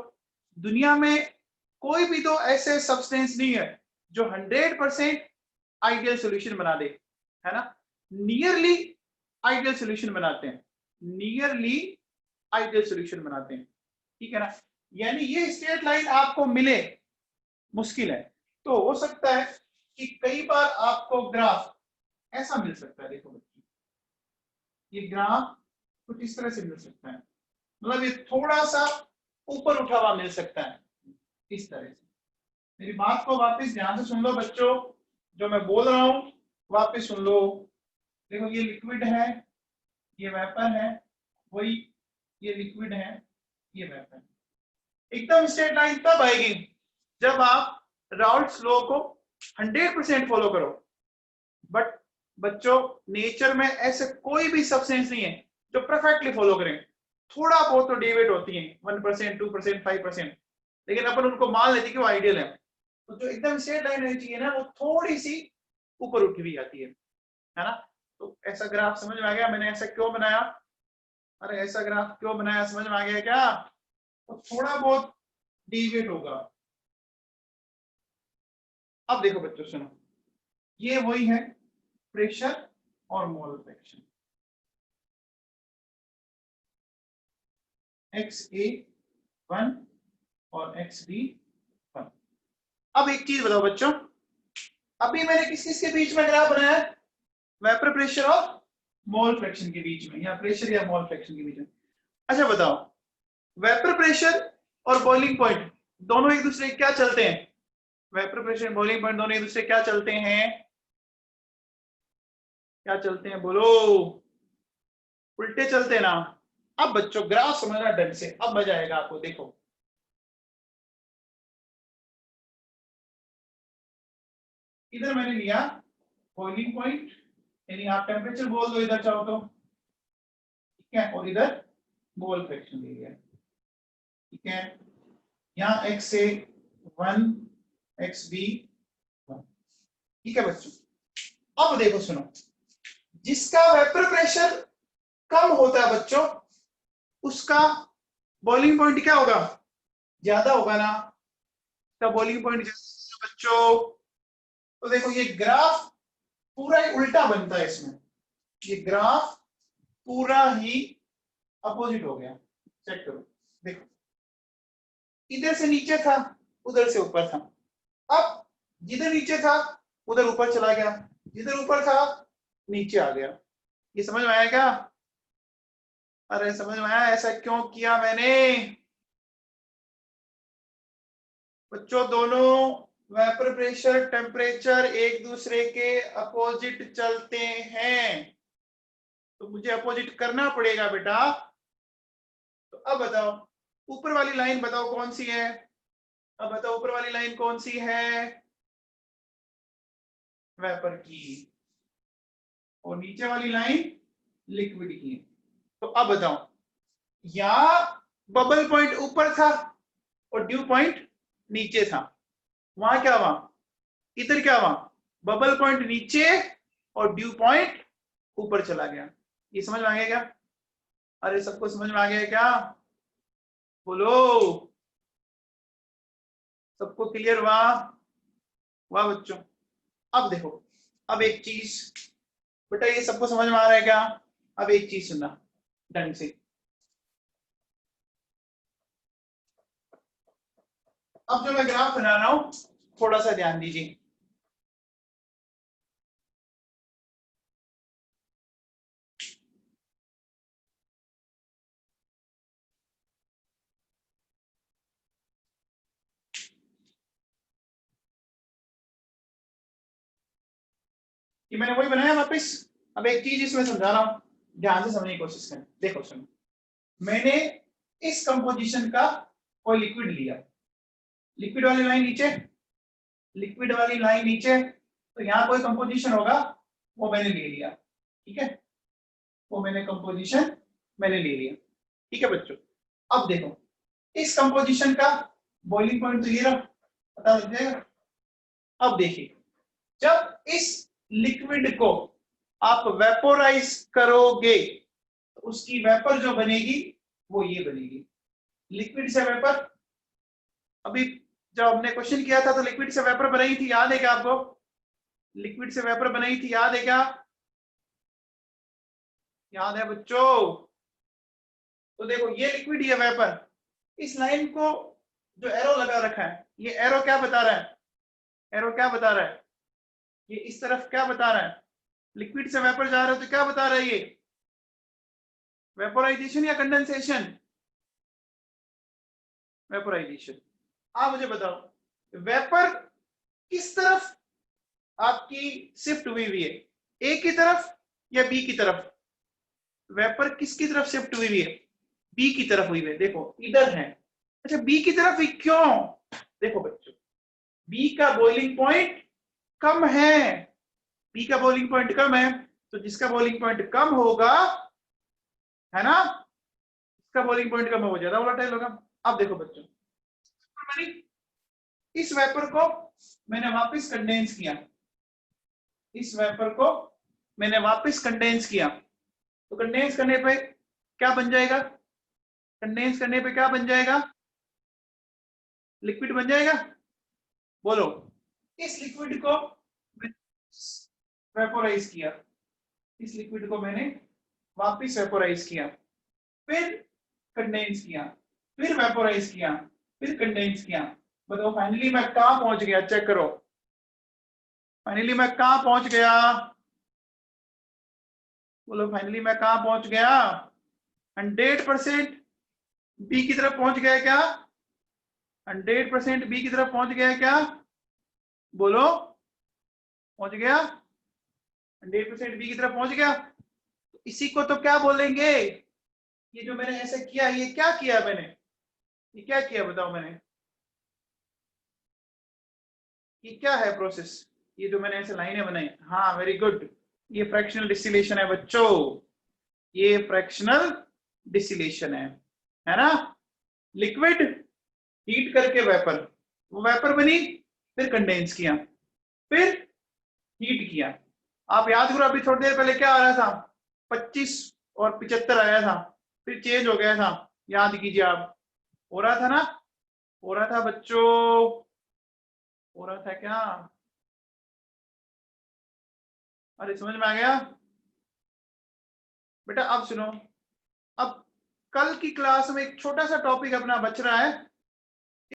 दुनिया में कोई भी तो ऐसे सब्सटेंस नहीं है जो 100% आइडियल सॉल्यूशन बना दे, है ना. नियरली आइडियल सॉल्यूशन बनाते हैं, ठीक है ना. यानी ये स्ट्रेट लाइन आपको मिले मुश्किल है. तो हो सकता है कि कई बार आपको ग्राफ ऐसा मिल सकता है. देखो बच्चों ये ग्राफ कुछ इस तरह से मिल सकता है, मतलब ये थोड़ा सा ऊपर उठा हुआ मिल सकता है इस तरह से. मेरी बात को वापस ध्यान से सुन लो बच्चों, जो मैं बोल रहा हूं वापस सुन लो. देखो ये लिक्विड है, ये वेपर है, वही ये लिक्विड है, ये वेपर. एकदम स्ट्रेट लाइन तब आएगी जब आप राउल्ट्स लॉ को 100% फॉलो करो. बट बच्चों नेचर में ऐसे कोई भी सब्सटेंस नहीं है जो परफेक्टली फॉलो करें. थोड़ा बहुत तो डेविएट होती है, 1%, 2%, 5%, लेकिन अपन उनको मान लेते कि वो आइडियल है. तो जो एकदम स्ट्रेट लाइन रहनी चाहिए ना, वो थोड़ी सी ऊपर उठी हुई आती है ना. तो ऐसा ग्राफ समझ में आ गया मैंने ऐसा क्यों बनाया? अरे ऐसा ग्राफ क्यों बनाया समझ में आ गया क्या? तो थोड़ा बहुत डेविएट होगा. अब देखो बच्चों सुनो, ये वही है प्रेशर और मोल फ्रैक्शन. XA1 और XB1. अब एक चीज बताओ बच्चों, अभी मैंने किस किस के बीच में ग्राफ बनाया है? वेपर प्रेशर और मोल फ्रैक्शन के बीच में, या प्रेशर या मोल फ्रैक्शन के बीच में। अच्छा बताओ, वेपर प्रेशर और बॉइलिंग पॉइंट दोनों एक दूसरे क्या चलते हैं? वेपर प्रेशर बॉइलिंग पॉइंट दोनों एक दूसरे क्या चलते हैं? क्या चलते हैं बोलो? उल्टे चलते ना। अब बच्चों ग्राफ समझना ढंग से, अब मजा आएगा आपको। देखो इधर मैंने लिया बॉइलिंग पॉइंट, यानी आप टेम्परेचर बोल दो इधर चाहो तो, ठीक है, और इधर मोल फ्रैक्शन ले लिया, ठीक है। यहाँ x से 1 x b 1, ठीक है बच्चों। अब देखो सुनो, जिसका वेपर प्रेशर कम होता है बच्चों, उसका बॉइलिंग पॉइंट क्या होगा? ज्यादा होगा ना। इसका बॉइलिंग पॉइंट बच्चों, तो देखो ये ग्राफ पूरा ही उल्टा बनता है इसमें, ये ग्राफ पूरा ही अपोजिट हो गया। चेक करो, देखो इधर से नीचे था, उधर से ऊपर था। अब जिधर नीचे था उधर ऊपर चला गया, जिधर ऊपर था नीचे आ गया। ये समझ में आया क्या? अरे समझ में आया ऐसा क्यों किया मैंने? बच्चों दोनों वेपर प्रेशर टेम्परेचर एक दूसरे के अपोजिट चलते हैं, तो मुझे अपोजिट करना पड़ेगा बेटा। तो अब बताओ ऊपर वाली लाइन बताओ कौन सी है? अब बताओ ऊपर वाली लाइन कौन सी है? वेपर की। और नीचे वाली लाइन लिक्विड की। तो अब बताओ, यहां बबल पॉइंट ऊपर था और ड्यू पॉइंट नीचे था, वहां क्या हुआ? इधर क्या हुआ? बबल पॉइंट नीचे और ड्यू पॉइंट ऊपर चला गया। ये समझ में आ गया क्या? अरे सबको समझ में आ गया क्या? बोलो, सबको क्लियर हुआ? वाह बच्चों। अब देखो, अब एक चीज बेटा, ये सबको समझ में आ रहा है क्या? अब एक चीज सुनना ढंग से। अब जो मैं ग्राफ बना रहा हूं थोड़ा सा ध्यान दीजिए। कि मैंने वही बनाया वापस। अब एक चीज इसमें समझा रहा हूं, ध्यान से समझने की कोशिश करें। देखो सुनो, मैंने इस कंपोजिशन का कोई लिक्विड लिया, लिक्विड वाली लाइन नीचे, लिक्विड वाली लाइन नीचे, तो यहाँ कोई कंपोजिशन होगा वो मैंने ले लिया, ठीक है, वो मैंने कंपोजिशन मैंने ले लिया, ठीक है बच्चों। अब देखो इस कंपोजिशन का बॉइलिंग पॉइंट तो ये रहा, पता लग जाएगा। अब देखिए, जब इस लिक्विड को आप वेपोराइज करोगे तो उसकी वेपर जो बनेगी वो ये बनेगी, लिक्विड से वेपर। अभी जब हमने क्वेश्चन किया था तो लिक्विड से वेपर बनाई थी, याद है क्या आपको? लिक्विड से वेपर बनाई थी, याद है क्या? याद है बच्चों? तो देखो ये लिक्विड, ये वेपर, इस लाइन को जो एरो लगा रखा है, ये एरो क्या बता रहा है? एरो क्या बता रहा है? ये इस तरफ क्या बता रहा है? लिक्विड से वेपर जा रहा है तो क्या बता रहा है ये? वेपोराइजेशन या कंडेंसेशन? वेपोराइजेशन। आप मुझे बताओ वेपर किस तरफ आपकी शिफ्ट हुई हुई है, ए की तरफ या बी की तरफ? वेपर किसकी तरफ शिफ्ट हुई हुई है? बी की तरफ हुई हुई है, देखो इधर है। अच्छा बी की तरफ ही क्यों? देखो बच्चों, बी का बॉइलिंग पॉइंट कम है, बी का बॉइलिंग पॉइंट कम है, तो जिसका बॉइलिंग पॉइंट कम होगा, है ना, इसका बॉइलिंग पॉइंट कम होगा, ज्यादा वोलेटाइल होगा। अब देखो बच्चों, मैंने इस वेपर को मैंने वापस कंडेंस किया, इस वेपर को मैंने वापस कंडेंस किया, तो कंडेंस करने पे क्या बन जाएगा? कंडेंस करने पे क्या बन जाएगा? लिक्विड बन जाएगा। बोलो, इस लिक्विड को वेपोराइज किया, इस लिक्विड को मैंने वापस वेपोराइज किया, फिर कंडेंस किया, फिर वेपोराइज किया, फिर कंडेंस किया। बताओ फाइनली मैं कहां पहुंच गया? चेक करो, फाइनली मैं कहां पहुंच गया? बोलो फाइनली मैं कहां पहुंच गया? 100% बी की तरफ पहुंच गया क्या? 100% बी की तरफ पहुंच गया क्या? बोलो, पहुंच गया? 100% बी की तरफ पहुंच गया? तो इसी को तो क्या बोलेंगे? ये जो मैंने ऐसे किया, ये क्या किया मैंने? ये क्या किया बताओ मैंने? ये क्या है प्रोसेस? ये जो मैंने ऐसे लाइनें बनाई, हाँ वेरी गुड, ये फ्रैक्शनल डिस्टिलेशन है बच्चों, ये फ्रैक्शनल डिस्टिलेशन है ना? लिक्विड हीट करके वेपर, वो वेपर बनी, फिर कंडेंस किया, फिर हीट किया। आप याद करो अभी थोड़ी देर पहले क्या आ रहा था? 25 और 75 आया था, फिर चेंज हो गया था, याद कीजिए आप। हो रहा था ना? हो रहा था बच्चों, हो रहा था क्या? अरे समझ में आ गया बेटा? अब सुनो, अब कल की क्लास में एक छोटा सा टॉपिक अपना बच रहा है,